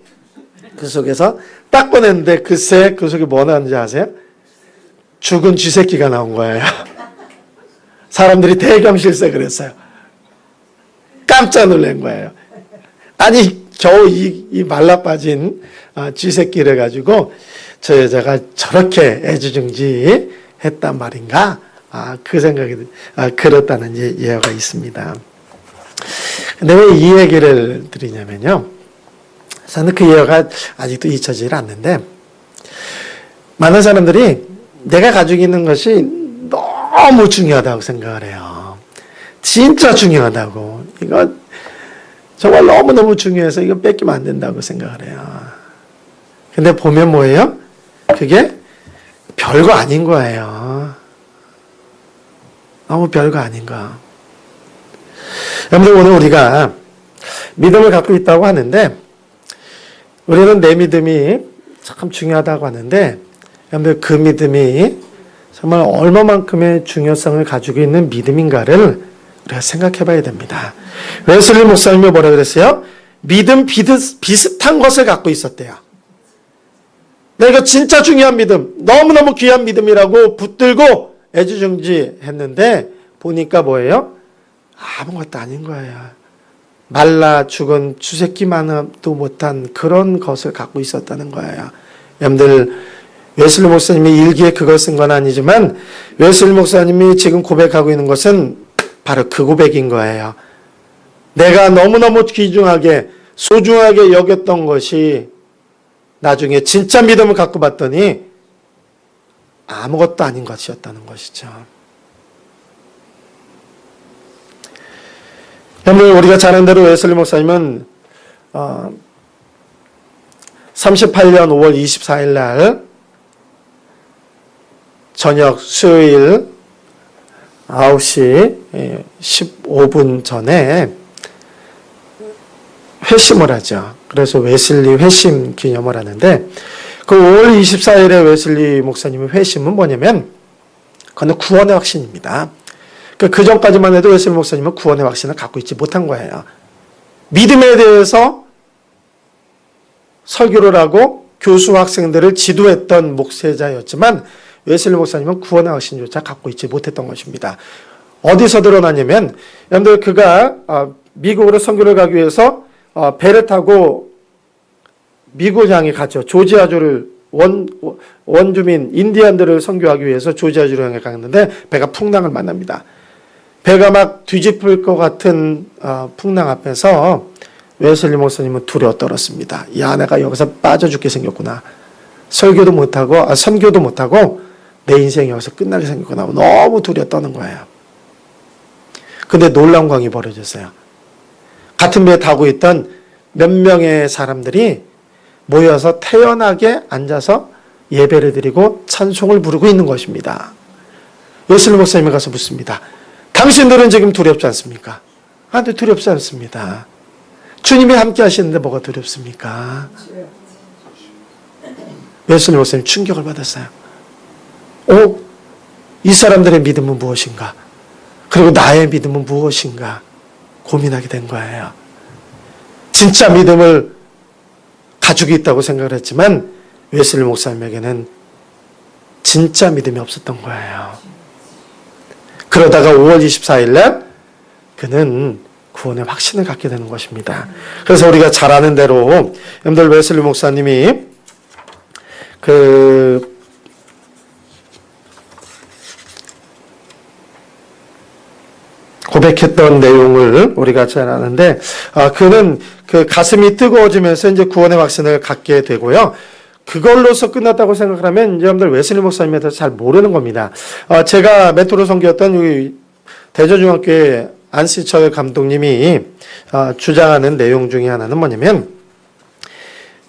그 속에서 딱 꺼냈는데 글쎄 그 속에 뭐 나왔는지 아세요? 죽은 쥐새끼가 나온 거예요. 사람들이 대경실색을 했어요. 깜짝 놀란 거예요. 아니 겨우 이 말라빠진 쥐새끼를 가지고 저 여자가 저렇게 애지중지 했단 말인가? 그 생각이 그렇다는 예화가 있습니다. 근데 왜 이 얘기를 드리냐면요. 저는 그 예화가 아직도 잊혀지질 않는데 많은 사람들이 내가 가지고 있는 것이 너무 중요하다고 생각을 해요. 진짜 중요하다고. 이거 정말 너무너무 중요해서 이거 뺏기면 안 된다고 생각을 해요. 근데 보면 뭐예요? 그게 별거 아닌 거예요. 너무 별거 아닌 거. 여러분들, 오늘 우리가 믿음을 갖고 있다고 하는데, 우리는 내 믿음이 참 중요하다고 하는데, 여러분들, 그 믿음이 정말 얼마만큼의 중요성을 가지고 있는 믿음인가를 우리가 생각해 봐야 됩니다. 웨슬리 목사님이 뭐라 그랬어요? 믿음 비슷한 것을 갖고 있었대요. 내가 진짜 중요한 믿음, 너무너무 귀한 믿음이라고 붙들고 애지중지했는데 보니까 뭐예요? 아무것도 아닌 거예요. 말라 죽은 쥐새끼만도 못한 그런 것을 갖고 있었다는 거예요. 여러분들, 웨슬리 목사님이 일기에 그걸 쓴 건 아니지만 웨슬리 목사님이 지금 고백하고 있는 것은 바로 그 고백인 거예요. 내가 너무너무 귀중하게 소중하게 여겼던 것이 나중에 진짜 믿음을 갖고 봤더니 아무것도 아닌 것이었다는 것이죠. 여러분, 우리가 잘 아는 대로 웨슬리 목사님은 38년 5월 24일 날 저녁 수요일 9시 15분 전에 회심을 하죠. 그래서 웨슬리 회심 기념을 하는데, 그 5월 24일에 웨슬리 목사님의 회심은 뭐냐면 그건 구원의 확신입니다. 그 전까지만 해도 웨슬리 목사님은 구원의 확신을 갖고 있지 못한 거예요. 믿음에 대해서 설교를 하고 교수 학생들을 지도했던 목회자였지만 웨슬리 목사님은 구원의 확신조차 갖고 있지 못했던 것입니다. 어디서 드러나냐면, 여러분들, 그가 미국으로 선교를 가기 위해서 배를 타고 미국을 향해 갔죠. 조지아주를 원주민 인디안들을 선교하기 위해서 조지아주를 향해 갔는데 배가 풍랑을 만납니다. 배가 막 뒤집힐 것 같은 풍랑 앞에서 웨슬리 목사님은 두려워 떨었습니다. 야, 내가 여기서 빠져 죽게 생겼구나. 선교도 못하고 내 인생이 여기서 끝나게 생겼구나. 너무 두려워 떠는 거예요. 근데 놀라운 광이 벌어졌어요. 같은 배에 타고 있던 몇 명의 사람들이 모여서 태연하게 앉아서 예배를 드리고 찬송을 부르고 있는 것입니다. 웨슬리 목사님이 가서 묻습니다. 당신들은 지금 두렵지 않습니까? 근데 두렵지 않습니다. 주님이 함께 하시는데 뭐가 두렵습니까? 웨슬리 목사님 충격을 받았어요. 이 사람들의 믿음은 무엇인가? 그리고 나의 믿음은 무엇인가? 고민하게 된 거예요. 진짜 믿음을 가지고 있다고 생각을 했지만 웨슬리 목사님에게는 진짜 믿음이 없었던 거예요. 그러다가 5월 24일 날 그는 구원의 확신을 갖게 되는 것입니다. 그래서 우리가 잘 아는 대로 여러분들, 웨슬리 목사님이 고백했던 내용을 우리가 잘 아는데, 그는 그 가슴이 뜨거워지면서 이제 구원의 확신을 갖게 되고요. 그걸로서 끝났다고 생각을 하면 여러분들 웨슬리 목사님에 대해서 잘 모르는 겁니다. 제가 멘토로 섬겼던 여기 대전중학교의 안시철 감독님이 주장하는 내용 중에 하나는 뭐냐면,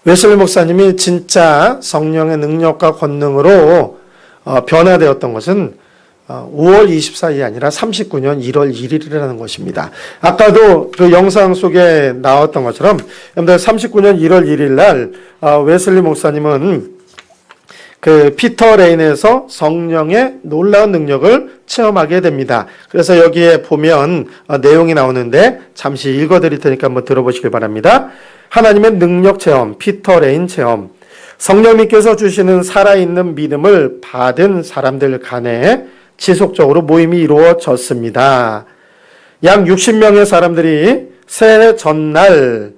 웨슬리 목사님이 진짜 성령의 능력과 권능으로 변화되었던 것은 5월 24일이 아니라 39년 1월 1일이라는 것입니다. 아까도 그 영상 속에 나왔던 것처럼 여러분들 39년 1월 1일 날 웨슬리 목사님은 그 피터 레인에서 성령의 놀라운 능력을 체험하게 됩니다. 그래서 여기에 보면 내용이 나오는데 잠시 읽어드릴 테니까 한번 들어보시길 바랍니다. 하나님의 능력 체험, 피터 레인 체험. 성령님께서 주시는 살아있는 믿음을 받은 사람들 간에 지속적으로 모임이 이루어졌습니다. 약 60명의 사람들이 새해 전날은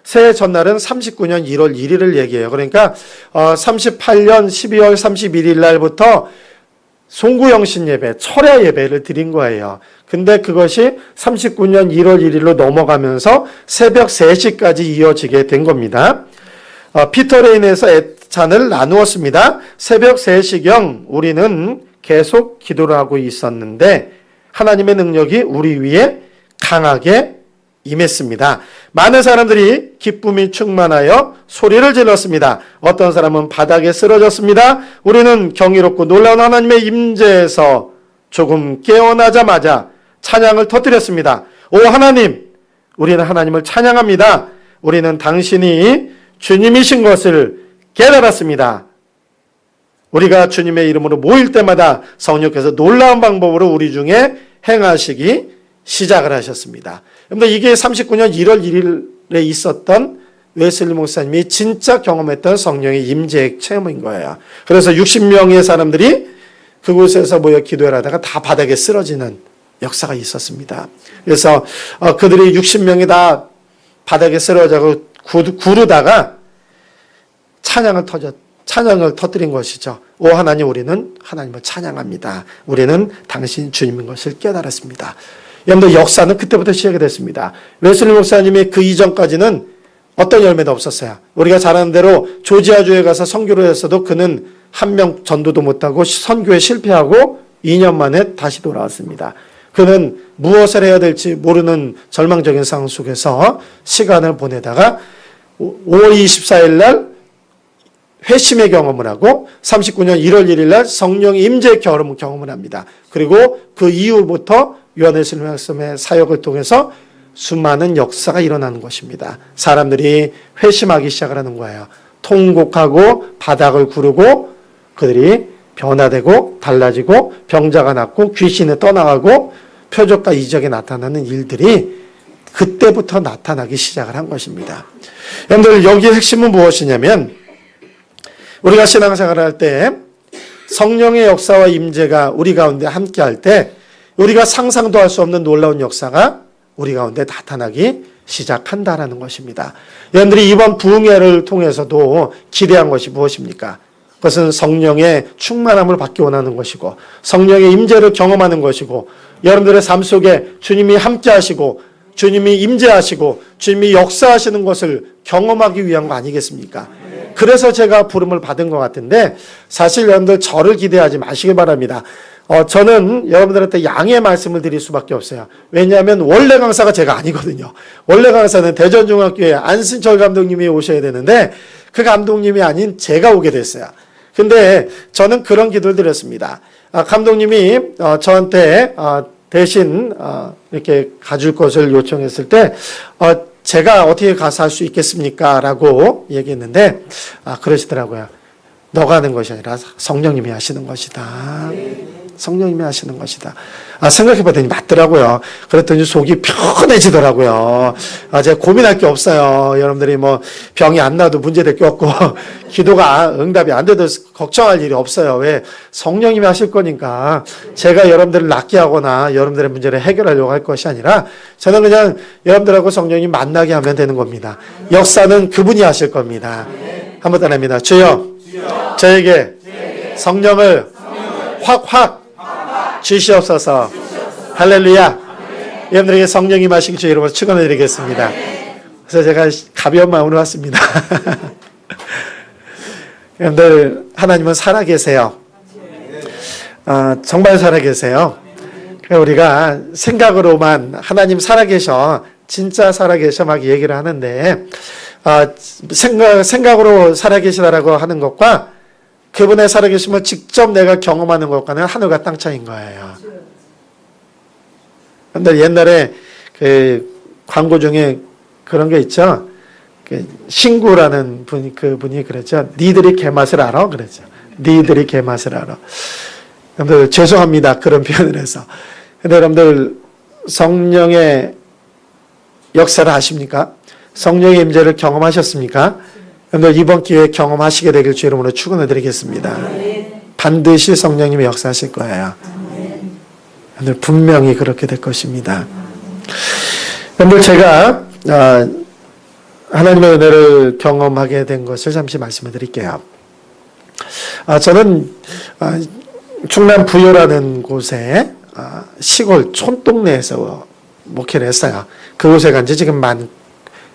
39년 1월 1일을 얘기해요. 그러니까 38년 12월 31일 날부터 송구영신 예배, 철야 예배를 드린 거예요. 근데 그것이 39년 1월 1일로 넘어가면서 새벽 3시까지 이어지게 된 겁니다. 피터레인에서 애찬을 나누었습니다. 새벽 3시경 우리는 계속 기도를 하고 있었는데 하나님의 능력이 우리 위에 강하게 임했습니다. 많은 사람들이 기쁨이 충만하여 소리를 질렀습니다. 어떤 사람은 바닥에 쓰러졌습니다. 우리는 경이롭고 놀라운 하나님의 임재에서 조금 깨어나자마자 찬양을 터뜨렸습니다. 오 하나님, 우리는 하나님을 찬양합니다. 우리는 당신이 주님이신 것을 깨달았습니다. 우리가 주님의 이름으로 모일 때마다 성령께서 놀라운 방법으로 우리 중에 행하시기 시작을 하셨습니다. 여러분들 이게 39년 1월 1일에 있었던 웨슬리 목사님이 진짜 경험했던 성령의 임재 체험인 거예요. 그래서 60명의 사람들이 그곳에서 모여 기도를 하다가 다 바닥에 쓰러지는 역사가 있었습니다. 그래서 그들이 60명이 다 바닥에 쓰러져서 구르다가 찬양을 터뜨린 것이죠. 오 하나님, 우리는 하나님을 찬양합니다. 우리는 당신 주님인 것을 깨달았습니다. 여러분들 역사는 그때부터 시작이 됐습니다. 웨슬리 목사님이 그 이전까지는 어떤 열매도 없었어요. 우리가 잘 아는 대로 조지아주에 가서 선교를 했어도 그는 한 명 전도도 못하고 선교에 실패하고 2년 만에 다시 돌아왔습니다. 그는 무엇을 해야 될지 모르는 절망적인 상황 속에서 시간을 보내다가 5월 24일 날 회심의 경험을 하고 39년 1월 1일 날 성령의 임재의 경험을 합니다. 그리고 그 이후부터 요한의 말씀의 사역을 통해서 수많은 역사가 일어나는 것입니다. 사람들이 회심하기 시작을 하는 거예요. 통곡하고 바닥을 구르고 그들이 변화되고 달라지고 병자가 낫고 귀신이 떠나가고 표적과 이적이 나타나는 일들이 그때부터 나타나기 시작을 한 것입니다. 여러분들 여기의 핵심은 무엇이냐면 우리가 신앙생활을 할 때 성령의 역사와 임재가 우리 가운데 함께할 때 우리가 상상도 할 수 없는 놀라운 역사가 우리 가운데 나타나기 시작한다라는 것입니다. 여러분들이 이번 부흥회를 통해서도 기대한 것이 무엇입니까? 그것은 성령의 충만함을 받기 원하는 것이고 성령의 임재를 경험하는 것이고 여러분들의 삶 속에 주님이 함께하시고 주님이 임재하시고 주님이 역사하시는 것을 경험하기 위한 거 아니겠습니까? 그래서 제가 부름을 받은 것 같은데 사실 여러분들 저를 기대하지 마시기 바랍니다. 저는 여러분들한테 양해 말씀을 드릴 수밖에 없어요. 왜냐하면 원래 강사가 제가 아니거든요. 원래 강사는 대전중학교에 안승철 감독님이 오셔야 되는데 그 감독님이 아닌 제가 오게 됐어요. 근데 저는 그런 기도를 드렸습니다. 감독님이 저한테 대신 이렇게 가줄 것을 요청했을 때 제가 어떻게 가서 할 수 있겠습니까? 라고 얘기했는데 그러시더라고요. 너가 하는 것이 아니라 성령님이 하시는 것이다. 성령님이 하시는 것이다. 생각해봤더니 맞더라고요. 그랬더니 속이 편해지더라고요. 제가 고민할 게 없어요. 여러분들이 뭐 병이 안 나도 문제될 게 없고 기도가 응답이 안 돼도 걱정할 일이 없어요. 왜? 성령님이 하실 거니까 제가 여러분들을 낫게 하거나 여러분들의 문제를 해결하려고 할 것이 아니라 저는 그냥 여러분들하고 성령님 만나게 하면 되는 겁니다. 역사는 그분이 하실 겁니다. 한번 따라합니다. 주여, 저에게 성령을 확 주시옵소서. 할렐루야. 여러분들에게 성령이 마시기 주 이름으로 축원을 드리겠습니다. 그래서 제가 가벼운 마음으로 왔습니다. 여러분들 하나님은 살아계세요. 정말 살아계세요. 우리가 생각으로만 하나님 살아계셔, 진짜 살아계셔 막 얘기를 하는데 생각으로 살아계시다라고 하는 것과 그분의 살아계심을 직접 내가 경험하는 것과는 하늘과 땅 차이인 거예요. 근데 옛날에 그 광고 중에 그런 게 있죠. 그 신구라는 그분이 그랬죠. 니들이 개맛을 알아? 그랬죠. 니들이 개맛을 알아. 여러분들 죄송합니다. 그런 표현을 해서. 근데 여러분들 성령의 역사를 아십니까? 성령의 임재를 경험하셨습니까? 여러분들 이번 기회에 경험하시게 되길 주 이름으로 축원을 드리겠습니다. 반드시 성령님이 역사하실 거예요. 여러분들 분명히 그렇게 될 것입니다. 여러분들 제가 하나님의 은혜를 경험하게 된 것을 잠시 말씀을 드릴게요. 저는 충남 부여라는 곳에 시골 촌동네에서 목회를 했어요. 그곳에 간 지 지금 만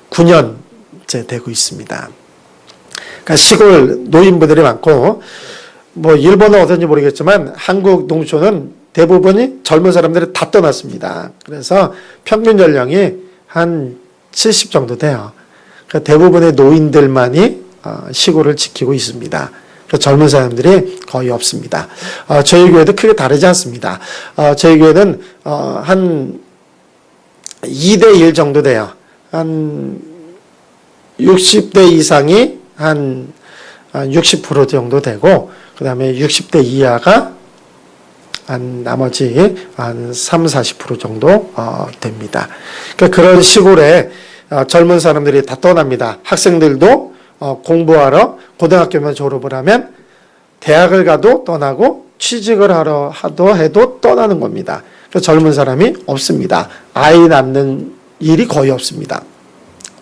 9년째 되고 있습니다. 그러니까 시골 노인분들이 많고 뭐 일본은 어떤지 모르겠지만 한국 농촌은 대부분이 젊은 사람들이 다 떠났습니다. 그래서 평균 연령이 한 70 정도 돼요. 그러니까 대부분의 노인들만이 시골을 지키고 있습니다. 그러니까 젊은 사람들이 거의 없습니다. 저희 교회도 크게 다르지 않습니다. 저희 교회는 한 2대1 정도 돼요. 한 60대 이상이 한 60% 정도 되고, 그 다음에 60대 이하가 한 나머지 한 30-40% 정도 됩니다. 그러니까 그런 시골에 젊은 사람들이 다 떠납니다. 학생들도 공부하러 고등학교만 졸업을 하면 대학을 가도 떠나고 취직을 하러 해도 떠나는 겁니다. 그래서 젊은 사람이 없습니다. 아이 낳는 일이 거의 없습니다.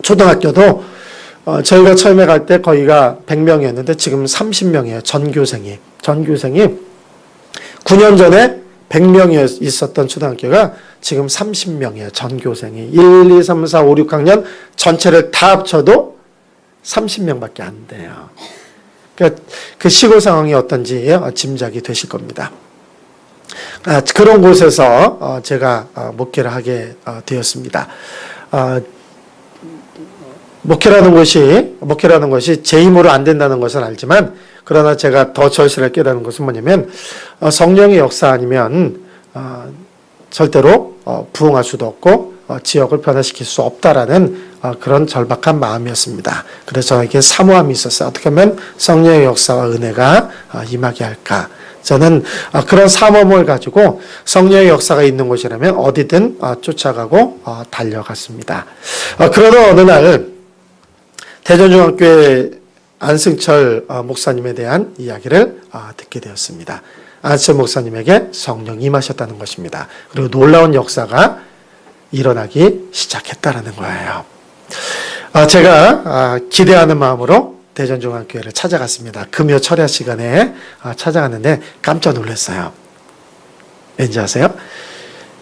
초등학교도 저희가 처음에 갈 때 거기가 100명이었는데 지금 30명이에요. 전교생이 9년 전에 100명이 있었던 초등학교가 지금 30명이에요. 전교생이 1, 2, 3, 4, 5, 6학년 전체를 다 합쳐도 30명밖에 안 돼요. 그러니까 그 시골 상황이 어떤지 짐작이 되실 겁니다. 그런 곳에서 제가 목회를 하게 되었습니다. 목회라는 것이 제 힘으로 안 된다는 것은 알지만, 그러나 제가 더 절실하게 깨달은 것은 뭐냐면, 성령의 역사 아니면 절대로 부흥할 수도 없고 지역을 변화시킬 수 없다라는 그런 절박한 마음이었습니다. 그래서 저에게 사모함이 있었어요. 어떻게 하면 성령의 역사와 은혜가 임하게 할까? 저는 그런 사모함을 가지고 성령의 역사가 있는 곳이라면 어디든 쫓아가고 달려갔습니다. 그러다 어느 날 대전중앙교회 안승철 목사님에 대한 이야기를 듣게 되었습니다. 안승철 목사님에게 성령이 임하셨다는 것입니다. 그리고 놀라운 역사가 일어나기 시작했다는 거예요. 제가 기대하는 마음으로 대전중앙교회를 찾아갔습니다. 금요 철야 시간에 찾아갔는데 깜짝 놀랐어요. 왠지 아세요?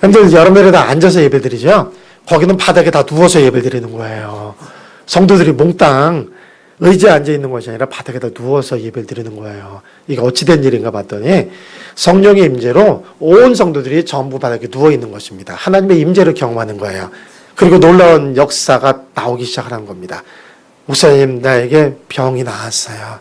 여러분들 여러분들이 다 앉아서 예배드리죠? 거기는 바닥에 다 누워서 예배드리는 거예요. 성도들이 몽땅 의지에 앉아있는 것이 아니라 바닥에다 누워서 예배를 드리는 거예요. 이게 어찌된 일인가 봤더니 성령의 임재로 온 성도들이 전부 바닥에 누워있는 것입니다. 하나님의 임재를 경험하는 거예요. 그리고 놀라운 역사가 나오기 시작하는 겁니다. 목사님, 나에게 병이 나았어요.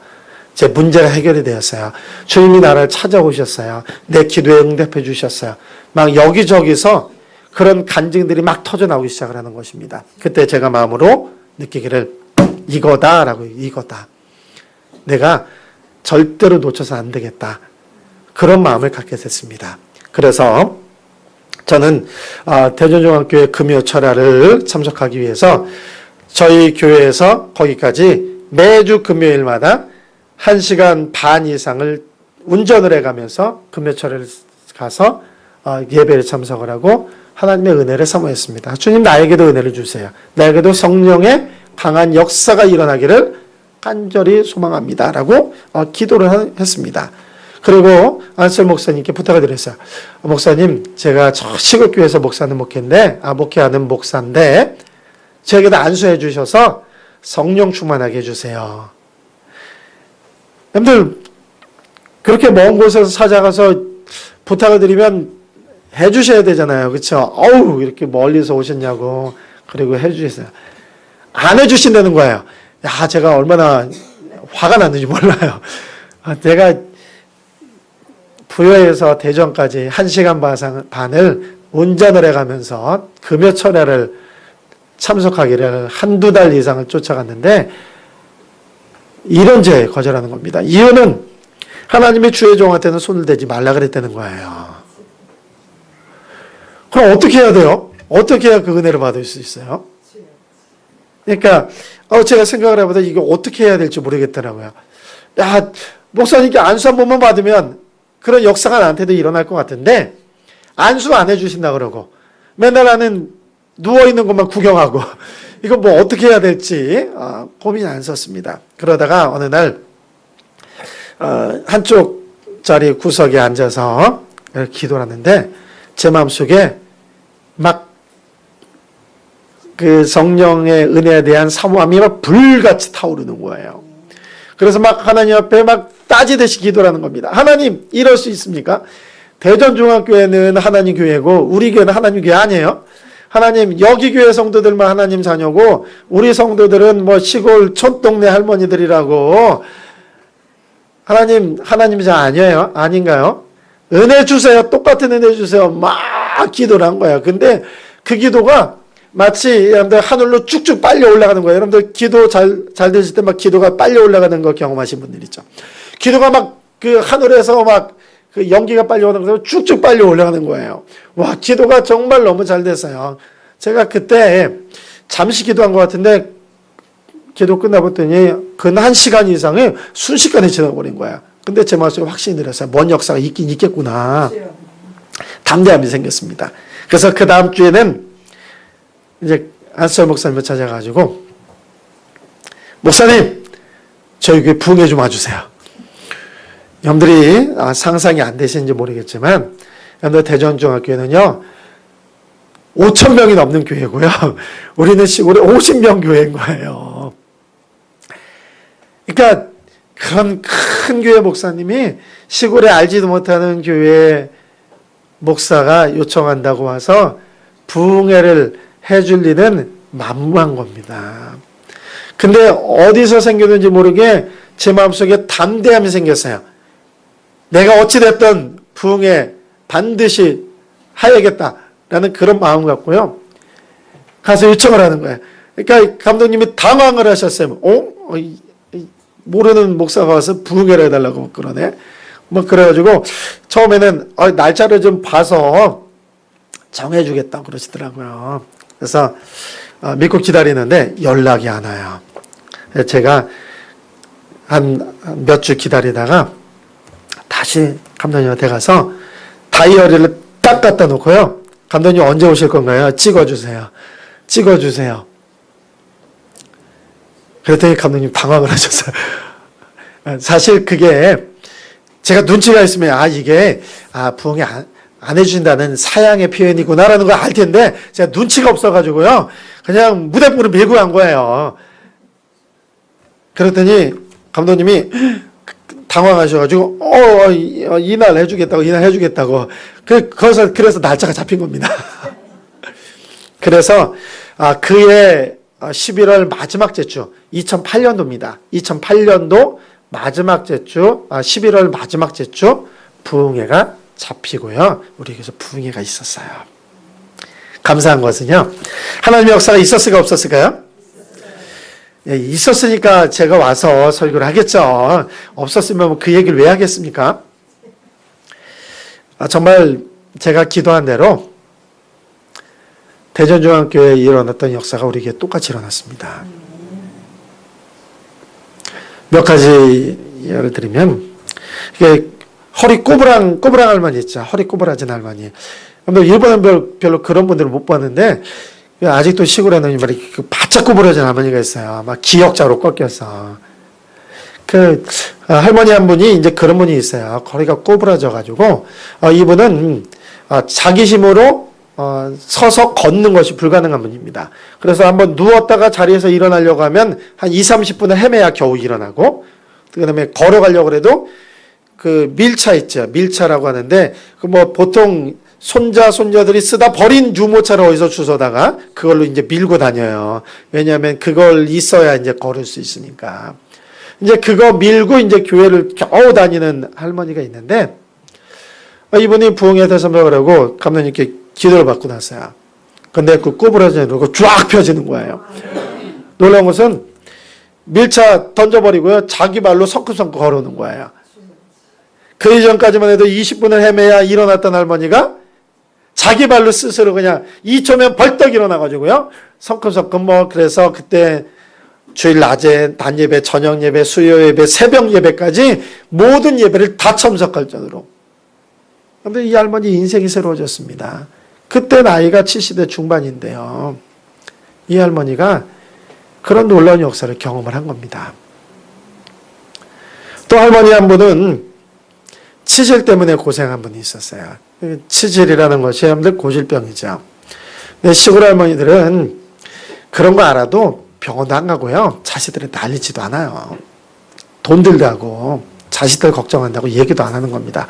제 문제가 해결이 되었어요. 주님이 나를 찾아오셨어요. 내 기도에 응답해 주셨어요. 막 여기저기서 그런 간증들이 막 터져 나오기 시작을 하는 것입니다. 그때 제가 마음으로 느끼기를 이거다라고, 이거다. 내가 절대로 놓쳐서 안 되겠다. 그런 마음을 갖게 됐습니다. 그래서 저는 대전중앙교회 금요 철야를 참석하기 위해서 저희 교회에서 거기까지 매주 금요일마다 1시간 반 이상을 운전을 해가면서 금요 철야를 가서 예배를 참석을 하고 하나님의 은혜를 사모했습니다. 주님, 나에게도 은혜를 주세요. 나에게도 성령의 강한 역사가 일어나기를 간절히 소망합니다. 라고 기도를 했습니다. 그리고 안철 목사님께 부탁을 드렸어요. 목사님, 제가 저 시골교회에서 목회하는 목사인데 저에게도 안수해 주셔서 성령 충만하게 해주세요. 여러분들 그렇게 먼 곳에서 찾아가서 부탁을 드리면 해주셔야 되잖아요. 그렇죠? 어우, 이렇게 멀리서 오셨냐고. 그리고 해주셨어요. 안 해주신다는 거예요. 야, 제가 얼마나 화가 났는지 몰라요. 내가 부여에서 대전까지 1시간 반을 운전을 해가면서 금요 철야를 참석하기를 한두 달 이상을 쫓아갔는데 이런 죄에 거절하는 겁니다. 이유는 하나님의 주의 종한테는 손을 대지 말라 그랬다는 거예요. 그럼 어떻게 해야 돼요? 어떻게 해야 그 은혜를 받을 수 있어요? 그러니까 제가 생각을 해보다 이거 어떻게 해야 될지 모르겠더라고요. 야, 목사님께 안수 한 번만 받으면 그런 역사가 나한테도 일어날 것 같은데 안수 안 해주신다 그러고 맨날 나는 누워있는 것만 구경하고 이거 뭐 어떻게 해야 될지 고민이 안 섰습니다. 그러다가 어느 날 한쪽 자리 구석에 앉아서 기도를 하는데 제 마음속에 막 그 성령의 은혜에 대한 사모함이 막 불같이 타오르는 거예요. 그래서 막 하나님 앞에 막 따지듯이 기도를 하는 겁니다. 하나님, 이럴 수 있습니까? 대전중앙교회는 하나님 교회고 우리 교회는 하나님 교회 아니에요? 하나님 여기 교회 성도들만 하나님 자녀고 우리 성도들은 뭐 시골 촌동네 할머니들이라고 하나님이 자 아니에요? 아닌가요? 은혜 주세요. 똑같은 은혜 주세요. 막 기도를 한 거예요. 근데 그 기도가 마치 여러분들 하늘로 쭉쭉 빨리 올라가는 거예요. 여러분들 기도 잘 되실 때 막 기도가 빨리 올라가는 거 경험하신 분들 있죠. 기도가 막 그 하늘에서 막 그 연기가 빨리 오는 거예요. 쭉쭉 빨리 올라가는 거예요. 와, 기도가 정말 너무 잘 됐어요. 제가 그때 잠시 기도한 것 같은데 기도 끝나봤더니 근 1시간 이상을 순식간에 지나버린 거야. 근데 제 마음속에 확신이 들었어요. 뭔 역사가 있긴 있겠구나. 담대함이 생겼습니다. 그래서 그 다음 주에는 이제 안수철 목사님을 찾아가지고 목사님 저희 교회 부흥회 좀 와주세요. 여러분들이 상상이 안 되시는지 모르겠지만 여러분들 대전중학교에는요 5,000명이 넘는 교회고요. 우리는 시골에 50명 교회인 거예요. 그러니까 그런 큰 교회 목사님이 시골에 알지도 못하는 교회 목사가 요청한다고 와서 부흥회를 해줄 일은 만무한 겁니다. 근데 어디서 생겼는지 모르게 제 마음속에 담대함이 생겼어요. 내가 어찌됐든 부흥회 반드시 해야겠다라는 그런 마음 갖고요. 가서 요청을 하는 거예요. 그러니까 감독님이 당황을 하셨어요. 모르는 목사가 와서 부흥회를 해달라고 그러네. 뭐 그래가지고 처음에는 날짜를 좀 봐서 정해주겠다고 그러시더라고요. 그래서 믿고 기다리는데 연락이 안 와요. 제가 한 몇 주 기다리다가 다시 감독님한테 가서 다이어리를 딱 갖다 놓고요. 감독님 언제 오실 건가요? 찍어주세요. 그랬더니 감독님 당황을 하셨어요. 사실 그게 제가 눈치가 있으면 이게 부흥회 안 해준다는 사양의 표현이구나라는 걸 알 텐데 제가 눈치가 없어가지고요. 그냥 무대부를 밀고 간 거예요. 그랬더니 감독님이 당황하셔가지고 이날 해주겠다고 그래서 날짜가 잡힌 겁니다. 그래서 그해 11월 마지막 주주 2008년도입니다. 2008년도 마지막 주주 11월 마지막 주주 부흥회가 잡히고요. 우리 교회에서 부흥회가 있었어요. 감사한 것은요. 하나님의 역사가 있었을까 없었을까요? 예, 있었으니까 제가 와서 설교를 하겠죠. 없었으면 그 얘기를 왜 하겠습니까? 정말 제가 기도한 대로 대전중앙교회에 일어났던 역사가 우리에게 똑같이 일어났습니다. 몇 가지 예를 들면 이게 허리 꼬부랑 할머니 있죠. 허리 꼬부라진 할머니. 일본은 별로 그런 분들을 못 봤는데 아직도 시골에는 바짝 구부러진 할머니가 있어요. 막 기역자로 꺾여서. 할머니 한 분이 이제 그런 분이 있어요. 허리가 꼬부라져가지고, 이분은, 자기 힘으로, 서서 걷는 것이 불가능한 분입니다. 그래서 한번 누웠다가 자리에서 일어나려고 하면 한 20-30분을 헤매야 겨우 일어나고, 그 다음에 걸어가려고 해도 밀차 있죠. 밀차라고 하는데, 보통 손자들이 쓰다 버린 유모차를 어디서 주워다가 그걸로 이제 밀고 다녀요. 왜냐하면 그걸 있어야 이제 걸을 수 있으니까. 이제 그거 밀고 이제 교회를 겨우 다니는 할머니가 있는데, 이분이 부흥회 대선배를 하고 감독님께 기도를 받고 났어요. 근데 그 꼬부라지는 거 쫙 펴지는 거예요. 놀라운 것은 밀차 던져버리고요. 자기 발로 성큼성큼 걸어오는 거예요. 그 이전까지만 해도 20분을 헤매야 일어났던 할머니가 자기 발로 스스로 그냥 2초면 벌떡 일어나가지고요. 성큼성큼 그래서 그때 주일 낮에 단 예배, 저녁 예배, 수요 예배, 새벽 예배까지 모든 예배를 다 참석할 정도로. 그런데 이 할머니 인생이 새로워졌습니다. 그때 나이가 70대 중반인데요. 이 할머니가 그런 놀라운 역사를 경험을 한 겁니다. 또 할머니 한 분은 치질 때문에 고생한 분이 있었어요. 치질이라는 것이 여러분들 고질병이죠. 근데 시골 할머니들은 그런 거 알아도 병원도 안 가고요. 자식들을 날리지도 않아요. 돈 들다고 자식들 걱정한다고 얘기도 안 하는 겁니다.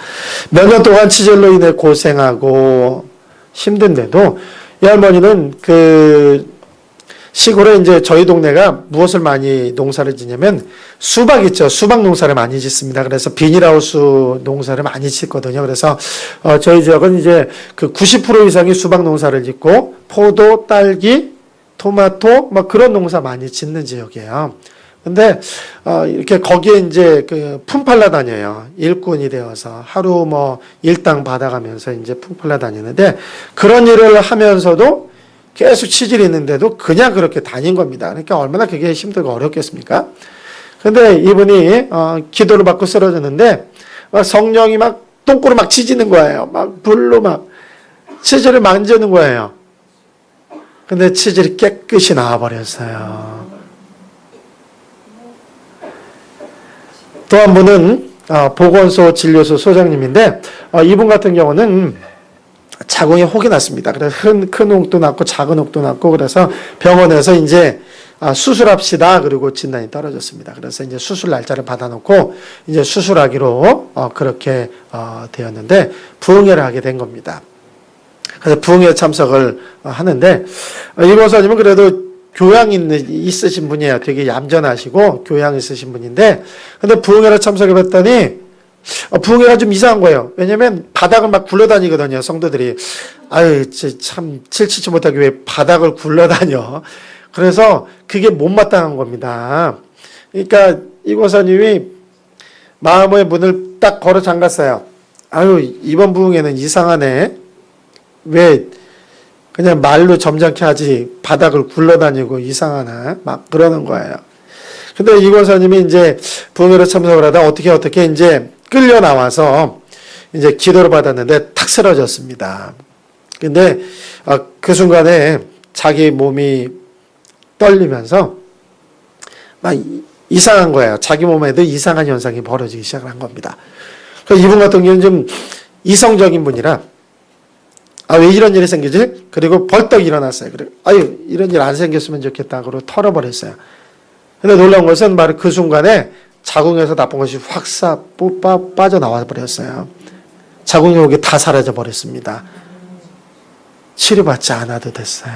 몇 년 동안 치질로 인해 고생하고 힘든데도 이 할머니는 그 시골에 이제 저희 동네가 무엇을 많이 농사를 짓냐면 수박 있죠. 수박 농사를 많이 짓습니다. 그래서 비닐하우스 농사를 많이 짓거든요. 그래서 저희 지역은 이제 그 90% 이상이 수박 농사를 짓고 포도, 딸기, 토마토 뭐 그런 농사 많이 짓는 지역이에요. 근데 이렇게 거기에 이제 그 품팔러 다녀요. 일꾼이 되어서 하루 뭐 일당 받아가면서 이제 품팔러 다니는데 그런 일을 하면서도 계속 치질이 있는데도 그냥 그렇게 다닌 겁니다. 그러니까 얼마나 그게 힘들고 어렵겠습니까? 근데 이분이 기도를 받고 쓰러졌는데 성령이 막 똥꼬를 막 치지는 거예요. 막 불로 막 치질을 만지는 거예요. 근데 치질이 깨끗이 나와버렸어요. 또 한 분은 보건소 진료소 소장님인데 이분 같은 경우는 자궁에 혹이 났습니다. 그래서 큰 혹도 났고 작은 혹도 났고 그래서 병원에서 이제 수술합시다. 그리고 진단이 떨어졌습니다. 그래서 이제 수술 날짜를 받아놓고 이제 수술하기로 그렇게 되었는데 부흥회를 하게 된 겁니다. 그래서 부흥회 참석을 하는데 이 목사님은 그래도 교양 있으신 분이에요. 되게 얌전하시고 교양 있으신 분인데 근데 부흥회를 참석해 봤더니 부흥회가 좀 이상한 거예요. 왜냐면 바닥을 막 굴러다니거든요. 성도들이. 아유, 참 칠치지 못하게 왜 바닥을 굴러다녀. 그래서 그게 못마땅한 겁니다. 그러니까 이 권사님이 마음의 문을 딱 걸어 잠갔어요. 아유, 이번 부흥회는 이상하네. 왜 그냥 말로 점잖게 하지 바닥을 굴러다니고 이상하나 막 그러는 거예요. 근데 이 권사님이 이제 부흥회를 참석을 하다 어떻게 이제 끌려 나와서 이제 기도를 받았는데 탁 쓰러졌습니다. 근데 그 순간에 자기 몸이 떨리면서 막 이상한 거예요. 자기 몸에도 이상한 현상이 벌어지기 시작한 겁니다. 그래서 이분 같은 경우는 좀 이성적인 분이라 왜 이런 일이 생기지? 그리고 벌떡 일어났어요. 그리고 아유 이런 일 안 생겼으면 좋겠다. 그러고 털어버렸어요. 근데 놀라운 것은 바로 그 순간에 자궁에서 나쁜 것이 확 빠져나와 버렸어요. 자궁의 혹이 다 사라져 버렸습니다. 치료받지 않아도 됐어요.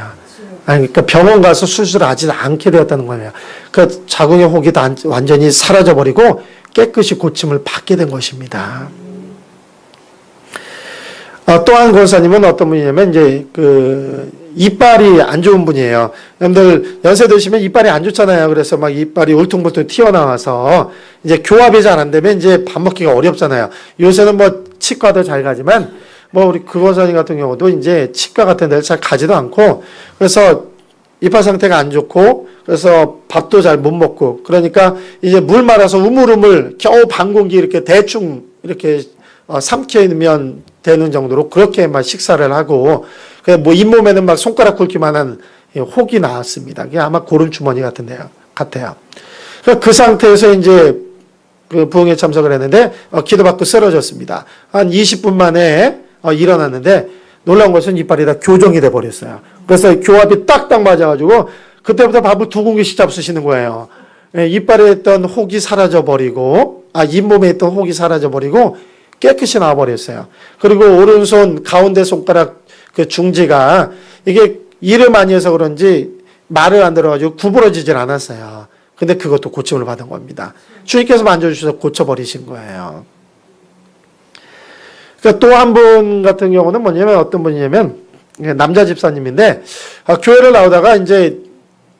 아니, 그러니까 병원 가서 수술하지 않게 되었다는 거예요. 그 자궁의 혹이 다 완전히 사라져 버리고 깨끗이 고침을 받게 된 것입니다. 또 한 권사님은 어떤 분이냐면 이제 이빨이 안 좋은 분이에요. 여러분들 연세 드시면 이빨이 안 좋잖아요. 그래서 막 이빨이 울퉁불퉁 튀어나와서 이제 교합이 잘 안 되면 이제 밥 먹기가 어렵잖아요. 요새는 뭐 치과도 잘 가지만 뭐 우리 그 권사님 같은 경우도 이제 치과 같은 데를 잘 가지도 않고 그래서 이빨 상태가 안 좋고 그래서 밥도 잘 못 먹고 그러니까 이제 물 말아서 우물우물 겨우 반 공기 이렇게 대충 이렇게 삼키면 되는 정도로 그렇게만 식사를 하고 뭐 잇몸에는 막 손가락 굵기만한 혹이 나왔습니다. 그게 아마 고름 주머니 같아요. 그 상태에서 이제 그 부흥회 참석을 했는데 기도받고 쓰러졌습니다. 한 20분 만에 일어났는데 놀라운 것은 이빨이 다 교정이 돼 버렸어요. 그래서 교합이 딱딱 맞아가지고 그때부터 밥을 2공기씩 잡수시는 거예요. 이빨에 있던 혹이 사라져 버리고 잇몸에 있던 혹이 사라져 버리고 깨끗이 나와버렸어요. 그리고 오른손 가운데 손가락 그 중지가 이게 일을 많이 해서 그런지 말을 안 들어가지고 구부러지질 않았어요. 근데 그것도 고침을 받은 겁니다. 주님께서 만져주셔서 고쳐버리신 거예요. 그러니까 또 한 분 같은 경우는 뭐냐면 어떤 분이냐면 남자 집사님인데 교회를 나오다가 이제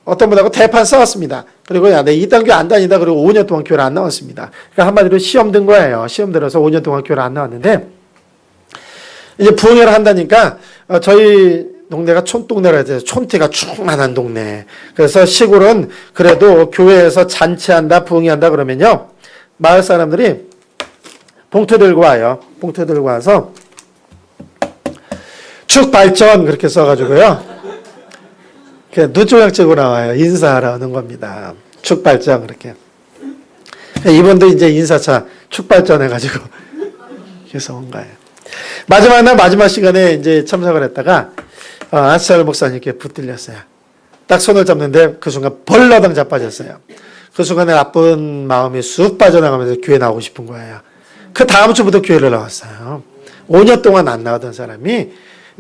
어떤 분하고 대판 싸웠습니다. 그리고 야, 내 이딴 교회 안 다니다. 그리고 5년 동안 교회를 안 나왔습니다. 그러니까 한마디로 시험 든 거예요. 시험 들어서 5년 동안 교회를 안 나왔는데 이제 부흥회를 한다니까 저희 동네가 촌동네라 해서 촌티가 충만한 동네. 그래서 시골은 그래도 교회에서 잔치한다, 부흥회한다 그러면요. 마을 사람들이 봉투 들고 와요. 봉투 들고 와서 축발전 그렇게 써가지고요. 눈조각 찍고 나와요. 인사하러 오는 겁니다. 축발전 그렇게. 이분도 이제 인사차 축발전 해가지고 그래서 온 거예요. 마지막 날 마지막 시간에 이제 참석을 했다가 안철 목사님께 붙들렸어요. 딱 손을 잡는데 그 순간 벌러덩 자빠졌어요. 그 순간에 나쁜 마음이 쑥 빠져나가면서 교회 나오고 싶은 거예요. 그 다음 주부터 교회를 나왔어요. 5년 동안 안 나오던 사람이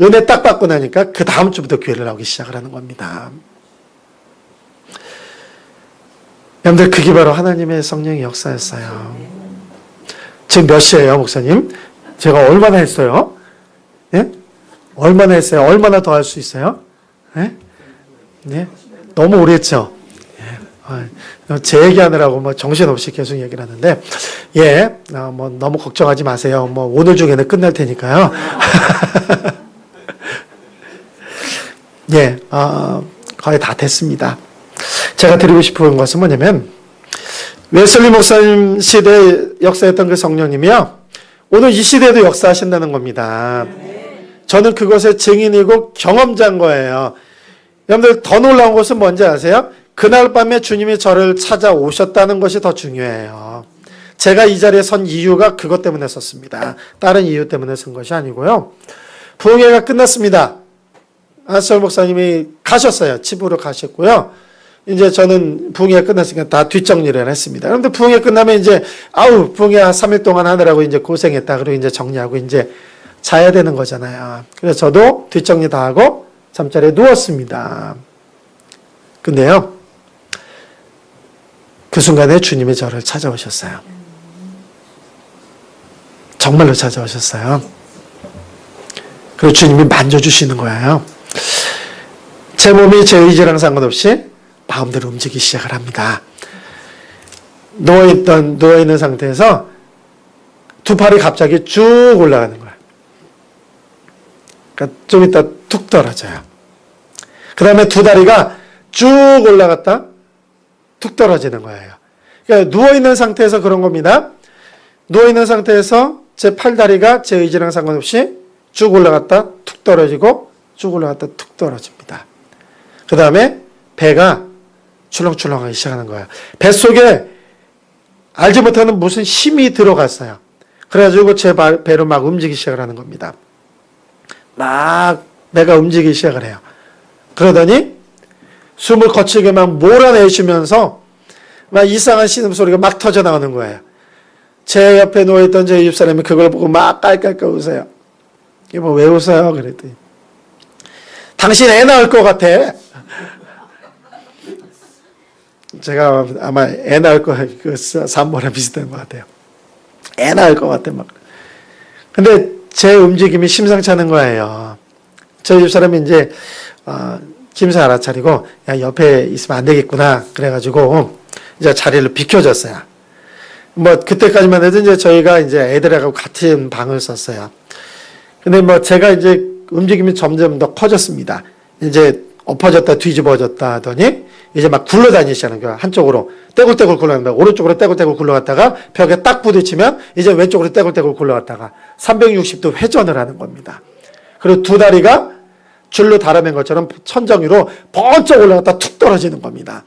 은혜 딱 받고 나니까 그 다음 주부터 교회를 나오기 시작을 하는 겁니다. 여러분들 그게 바로 하나님의 성령의 역사였어요. 지금 몇 시예요, 목사님? 제가 얼마나 했어요? 예? 얼마나 했어요? 얼마나 더 할 수 있어요? 예? 네? 너무 오래 했죠? 예. 제 얘기하느라고 뭐 정신없이 계속 얘기를 하는데, 예, 뭐 너무 걱정하지 마세요. 뭐 오늘 중에는 끝날 테니까요. 예, 거의 다 됐습니다. 제가 드리고 싶은 것은 뭐냐면, 웨슬리 목사님 시대에 역사했던 그 성령님이요, 오늘 이 시대에도 역사하신다는 겁니다. 저는 그것의 증인이고 경험자인 거예요. 여러분들 더 놀라운 것은 뭔지 아세요? 그날 밤에 주님이 저를 찾아오셨다는 것이 더 중요해요. 제가 이 자리에 선 이유가 그것 때문에 섰습니다. 다른 이유 때문에 선 것이 아니고요. 부흥회가 끝났습니다. 안철 목사님이 가셨어요. 집으로 가셨고요. 이제 저는 부흥회가 끝났으니까 다 뒷정리를 했습니다. 그런데 부흥회 끝나면 이제 부흥회 한 3일 동안 하느라고 이제 고생했다. 그리고 이제 정리하고 이제 자야 되는 거잖아요. 그래서 저도 뒷정리 다 하고 잠자리에 누웠습니다. 근데요, 그 순간에 주님이 저를 찾아오셨어요. 정말로 찾아오셨어요. 그리고 주님이 만져주시는 거예요. 제 몸이 제 의지랑 상관없이 마음대로 움직이기 시작을 합니다. 누워있는 상태에서 두 팔이 갑자기 쭉 올라가는 거예요. 그러니까 좀 이따 툭 떨어져요. 그 다음에 두 다리가 쭉 올라갔다 툭 떨어지는 거예요. 그러니까 누워있는 상태에서 그런 겁니다. 누워있는 상태에서 제 팔다리가 제 의지랑 상관없이 쭉 올라갔다 툭 떨어지고 쭉 올라갔다 툭 떨어집니다. 그 다음에 배가 출렁출렁하기 시작하는 거예요. 뱃속에 알지 못하는 무슨 힘이 들어갔어요. 그래가지고 제 배를 막 움직이기 시작을 하는 겁니다. 막 배가 움직이기 시작을 해요. 그러더니 숨을 거칠게 막 몰아내쉬면서 막 이상한 신음소리가 막 터져나오는 거예요. 제 옆에 누워있던 제 집사람이 그걸 보고 막 깔깔깔 웃어요. 이게 뭐 왜 웃어요? 그랬더니 당신 애 낳을 것 같아. 제가 아마 애 낳을 거, 그 산모랑 비슷한 것 같아요. 애 낳을 것 같아, 막. 근데 제 움직임이 심상치 않은 거예요. 저희 집사람이 이제, 김새 알아차리고, 야, 옆에 있으면 안 되겠구나. 그래가지고, 이제 자리를 비켜줬어요. 뭐, 그때까지만 해도 이제 저희가 이제 애들하고 같은 방을 썼어요. 근데 뭐, 제가 이제 움직임이 점점 더 커졌습니다. 이제 엎어졌다 뒤집어졌다 하더니, 이제 막 굴러다니시는 거야. 한쪽으로 떼굴떼굴 굴러간다. 오른쪽으로 떼굴떼굴 굴러갔다가 벽에 딱 부딪히면 이제 왼쪽으로 떼굴떼굴 굴러갔다가 360도 회전을 하는 겁니다. 그리고 두 다리가 줄로 달아맨 것처럼 천정 위로 번쩍 올라갔다 툭 떨어지는 겁니다.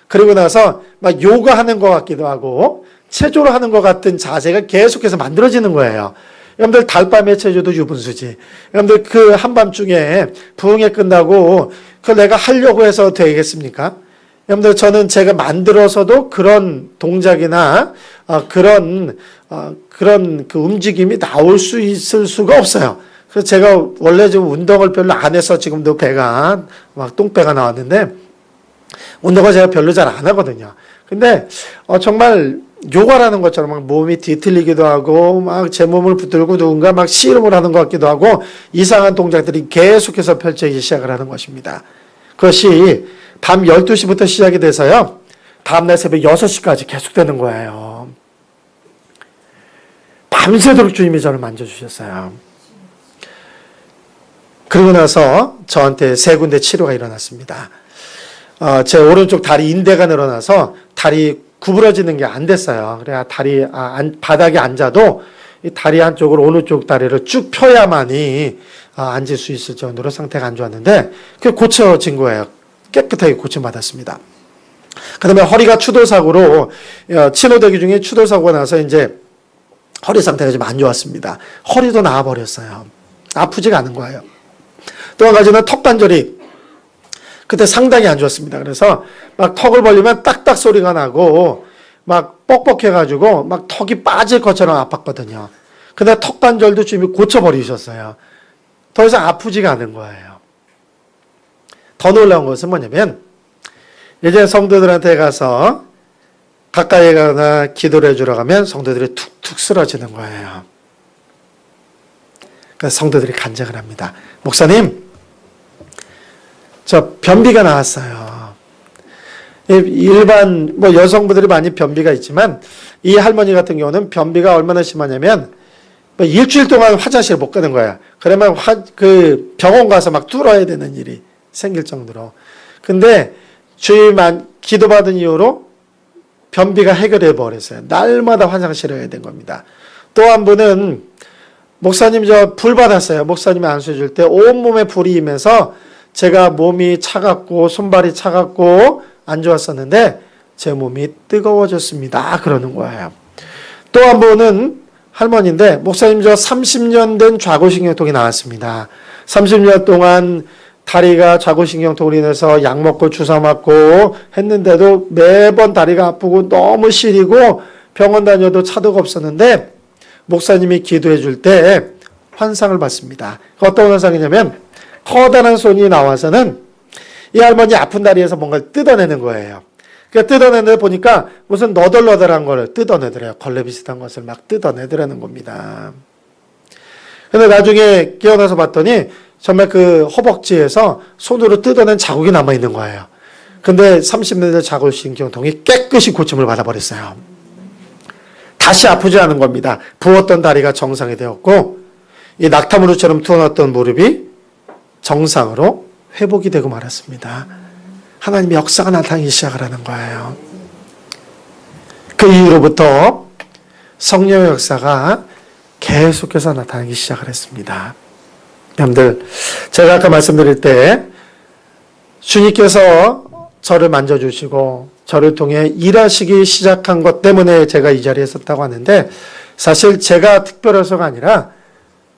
그리고 나서 막 요가하는 것 같기도 하고 체조를 하는 것 같은 자세가 계속해서 만들어지는 거예요. 여러분들 달밤의 체조도 유분수지. 여러분들 그 한밤중에 부흥회 끝나고 그걸 내가 하려고 해서 되겠습니까? 여러분들 저는 제가 만들어서도 그런 동작이나 그런 그 움직임이 나올 수 있을 수가 없어요. 그래서 제가 원래 좀 운동을 별로 안 해서 지금도 배가 막 똥배가 나왔는데 운동을 제가 별로 잘 안 하거든요. 근데 정말 요가라는 것처럼 막 몸이 뒤틀리기도 하고 막 제 몸을 붙들고 누군가 막 씨름을 하는 것 같기도 하고 이상한 동작들이 계속해서 펼쳐지기 시작을 하는 것입니다. 그것이 밤 12시부터 시작이 돼서요. 다음날 새벽 6시까지 계속되는 거예요. 밤새도록 주님이 저를 만져주셨어요. 그리고 나서 저한테 3군데 치료가 일어났습니다. 제 오른쪽 다리 인대가 늘어나서 다리 구부러지는 게 안 됐어요. 그래야 바닥에 앉아도 이 다리 한쪽을 어느 쪽 다리를 쭉 펴야만이 앉을 수 있을 정도로 상태가 안 좋았는데 그게 고쳐진 거예요. 깨끗하게 고침받았습니다. 그 다음에 허리가 추돌사고로 친호대기 중에 추돌사고가 나서 이제 허리 상태가 좀 안 좋았습니다. 허리도 나아버렸어요. 아프지가 않은 거예요. 또 한 가지는 턱관절이 그때 상당히 안 좋았습니다. 그래서 막 턱을 벌리면 딱딱 소리가 나고 막 뻑뻑해가지고 막 턱이 빠질 것처럼 아팠거든요. 근데 턱관절도 주님이 고쳐버리셨어요. 더 이상 아프지가 않은 거예요. 더 놀라운 것은 뭐냐면 예전에 성도들한테 가서 가까이 가거나 기도를 해주러 가면 성도들이 툭툭 쓰러지는 거예요. 그래서 성도들이 간증을 합니다. 목사님, 저 변비가 나왔어요. 일반 뭐 여성분들이 많이 변비가 있지만 이 할머니 같은 경우는 변비가 얼마나 심하냐면 뭐 일주일 동안 화장실 못 가는 거야. 그러면 그 병원 가서 막 뚫어야 되는 일이 생길 정도로. 근데 주일만 기도받은 이후로 변비가 해결해 버렸어요. 날마다 화장실에 가야 된 겁니다. 또 한 분은 목사님 저 불 받았어요. 목사님이 안수해 줄 때 온몸에 불이 임해서 제가 몸이 차갑고 손발이 차갑고 안 좋았었는데 제 몸이 뜨거워졌습니다. 그러는 거예요. 또 한 분은 할머니인데 목사님 저 30년 된 좌골신경통이 나왔습니다. 30년 동안 다리가 좌골신경통으로 인해서 약 먹고 주사 맞고 했는데도 매번 다리가 아프고 너무 시리고 병원 다녀도 차도가 없었는데 목사님이 기도해 줄 때 환상을 봤습니다. 어떤 환상이냐면 커다란 손이 나와서는 이 할머니 아픈 다리에서 뭔가를 뜯어내는 거예요. 그러니까 뜯어내는 보니까 무슨 너덜너덜한 걸 뜯어내더래요. 걸레 비슷한 것을 막 뜯어내더라는 겁니다. 근데 나중에 깨어나서 봤더니 정말 그 허벅지에서 손으로 뜯어낸 자국이 남아있는 거예요. 근데 30년 된 좌골신경통이 깨끗이 고침을 받아버렸어요. 다시 아프지 않은 겁니다. 부었던 다리가 정상이 되었고 이 낙타무릎처럼 투어났던 무릎이 정상으로 회복이 되고 말았습니다. 하나님의 역사가 나타나기 시작을 하는 거예요. 그 이후로부터 성령의 역사가 계속해서 나타나기 시작을 했습니다. 여러분들, 제가 아까 말씀드릴 때 주님께서 저를 만져주시고 저를 통해 일하시기 시작한 것 때문에 제가 이 자리에 섰다고 하는데 사실 제가 특별해서가 아니라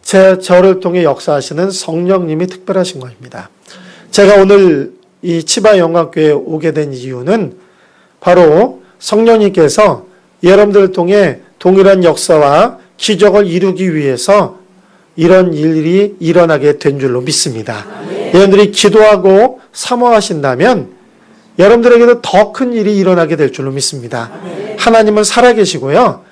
저를 통해 역사하시는 성령님이 특별하신 것입니다. 제가 오늘 이 치바 영광교회에 오게 된 이유는 바로 성령님께서 여러분들을 통해 동일한 역사와 기적을 이루기 위해서 이런 일이 일어나게 된 줄로 믿습니다. 여러분들이 기도하고 사모하신다면 여러분들에게도 더 큰 일이 일어나게 될 줄로 믿습니다. 하나님은 살아계시고요.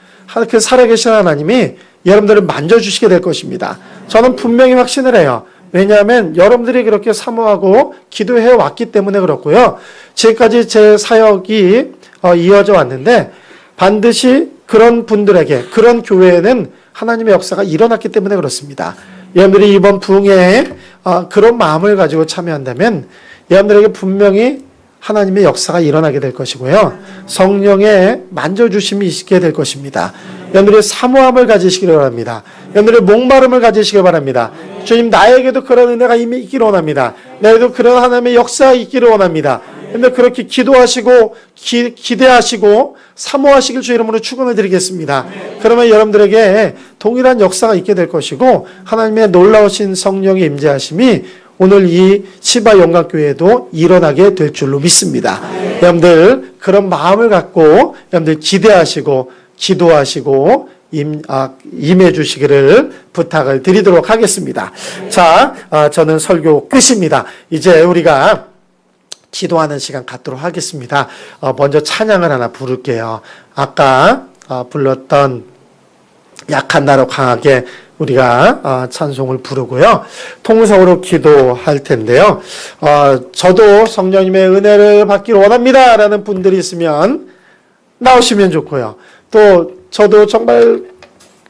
그 살아계신 하나님이 여러분들을 만져주시게 될 것입니다. 저는 분명히 확신을 해요. 왜냐하면 여러분들이 그렇게 사모하고 기도해 왔기 때문에 그렇고요. 지금까지 제 사역이 이어져 왔는데 반드시 그런 분들에게, 그런 교회에는 하나님의 역사가 일어났기 때문에 그렇습니다. 여러분들이 이번 부흥회에 그런 마음을 가지고 참여한다면 여러분들에게 분명히 하나님의 역사가 일어나게 될 것이고요. 성령의 만져주심이 있게 될 것입니다. 여러분들이 사모함을 가지시기를 바랍니다. 여러분들의 목마름을 가지시길 바랍니다. 주님, 나에게도 그런 은혜가 이미 있기를 원합니다. 나에게도 그런 하나님의 역사가 있기를 원합니다. 그런데 그렇게 기도하시고 기대하시고 사모하시길 주 이름으로 축원을 드리겠습니다. 그러면 여러분들에게 동일한 역사가 있게 될 것이고 하나님의 놀라우신 성령의 임재하심이 오늘 이 치바 영광교회에도 일어나게 될 줄로 믿습니다. 여러분들 그런 마음을 갖고 여러분들 기대하시고 기도하시고 임해 주시기를 부탁을 드리도록 하겠습니다. 자, 저는 설교 끝입니다. 이제 우리가 기도하는 시간 갖도록 하겠습니다. 먼저 찬양을 하나 부를게요. 아까 불렀던 약한 나로 강하게 우리가 찬송을 부르고요. 통성으로 기도할 텐데요. 저도 성령님의 은혜를 받기를 원합니다 라는 분들이 있으면 나오시면 좋고요. 또 저도 정말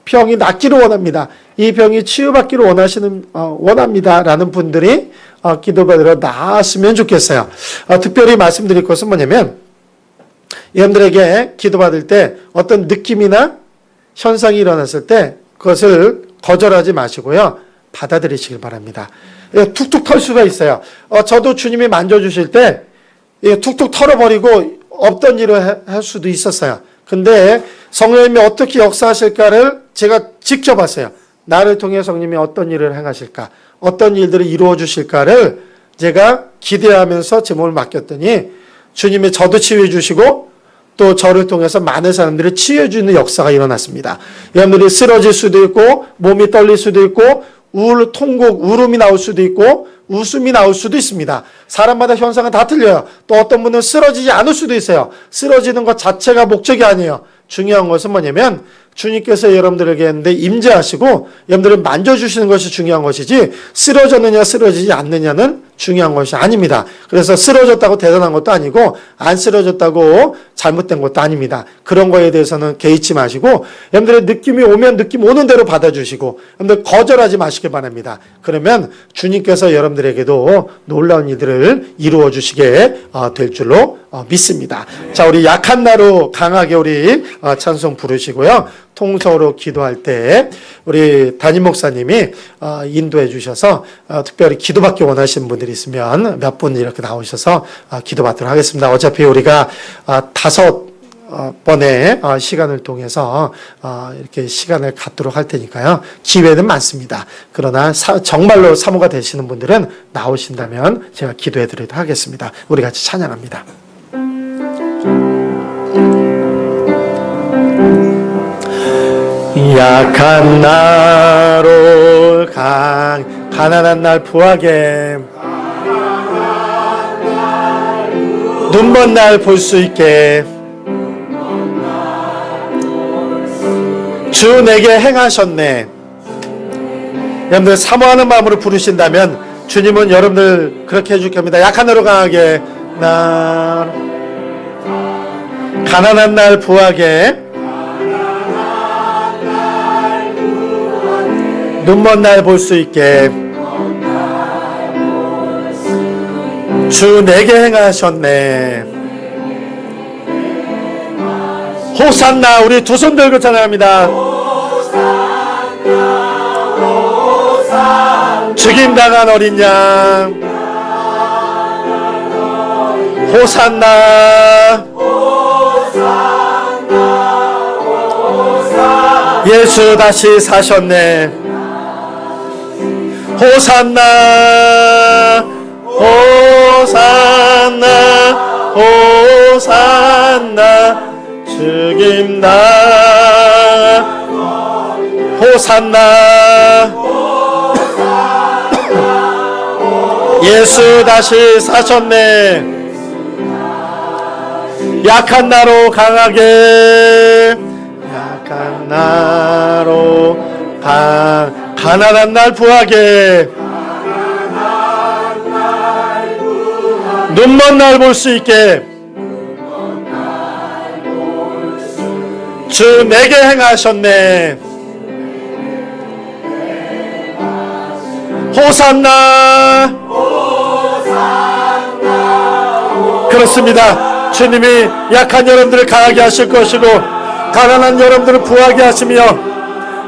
병이 낫기를 원합니다. 이 병이 치유받기를 원합니다 라는 분들이 기도받으러 나왔으면 좋겠어요. 특별히 말씀드릴 것은 뭐냐면 여러분들에게 기도받을 때 어떤 느낌이나 현상이 일어났을 때 그것을 거절하지 마시고요. 받아들이시길 바랍니다. 툭툭 털 수가 있어요. 저도 주님이 만져주실 때 툭툭 털어버리고 없던 일을 할 수도 있었어요. 근데 성령님이 어떻게 역사하실까를 제가 지켜봤어요. 나를 통해 성령님이 어떤 일을 행하실까, 어떤 일들을 이루어 주실까를 제가 기대하면서 제 몸을 맡겼더니 주님이 저도 치유해 주시고 또 저를 통해서 많은 사람들을 치유해 주는 역사가 일어났습니다. 여러분들이 쓰러질 수도 있고 몸이 떨릴 수도 있고 통곡, 울음이 나올 수도 있고 웃음이 나올 수도 있습니다. 사람마다 현상은 다 틀려요. 또 어떤 분은 쓰러지지 않을 수도 있어요. 쓰러지는 것 자체가 목적이 아니에요. 중요한 것은 뭐냐면 주님께서 여러분들에게 했는데 임재하시고 여러분들을 만져주시는 것이 중요한 것이지 쓰러졌느냐 쓰러지지 않느냐는 중요한 것이 아닙니다. 그래서 쓰러졌다고 대단한 것도 아니고 안 쓰러졌다고 잘못된 것도 아닙니다. 그런 거에 대해서는 개의치 마시고 여러분들의 느낌이 오면 느낌 오는 대로 받아주시고 여러분들 거절하지 마시기 바랍니다. 그러면 주님께서 여러분들에게도 놀라운 일들을 이루어 주시게 될 줄로 믿습니다. 자, 우리 약한 나로 강하게 우리 찬송 부르시고요. 통성으로 기도할 때 우리 담임 목사님이 인도해 주셔서 특별히 기도받기 원하시는 분들이 있으면 몇 분 이렇게 나오셔서 기도받도록 하겠습니다. 어차피 우리가 5번의 시간을 통해서 이렇게 시간을 갖도록 할 테니까요. 기회는 많습니다. 그러나 정말로 사모가 되시는 분들은 나오신다면 제가 기도해 드리도록 하겠습니다. 우리 같이 찬양합니다. 약한 나로 가난한 날 부하게 눈 먼 날 볼 수 있게 주 내게 행하셨네. 여러분들 사모하는 마음으로 부르신다면 주님은 여러분들 그렇게 해줄 겁니다. 약한 나로 강하게 가난한 날 부하게 눈 먼 날 볼 수 있게 주 내게 행하셨네. 호산나. 우리 두 손 들고 찬양합니다. 죽임당한 어린 양 호산나. 예수 다시 사셨네. 호산나 호산나 호산나 죽임당 호산나 예수 다시 사셨네. 약한 나로 강하게 약한 나로 가난한 날 부하게 눈 먼 날 볼 수 있게 주 내게 행하셨네. 호산나. 그렇습니다. 주님이 약한 여러분들을 강하게 하실 것이고 가난한 여러분들을 부하게 하시며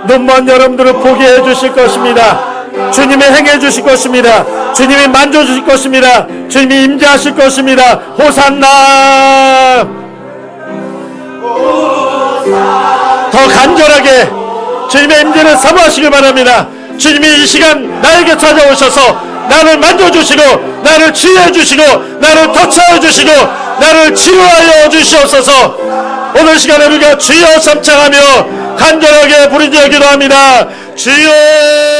눈먼 여러분들을 보게 해주실 것입니다. 주님이 행해 주실 것입니다. 주님이 만져주실 것입니다. 주님이 임재하실 것입니다. 호산나. 더 간절하게 주님의 임재를 사모하시길 바랍니다. 주님이 이 시간 나에게 찾아오셔서 나를 만져주시고 나를 치유해 주시고 나를 터치하여 주시고 나를 치료하여 주시옵소서. 오늘 시간에 우리가 주여 삼창하며 간절하게 부르짖어 기도합니다. 주여.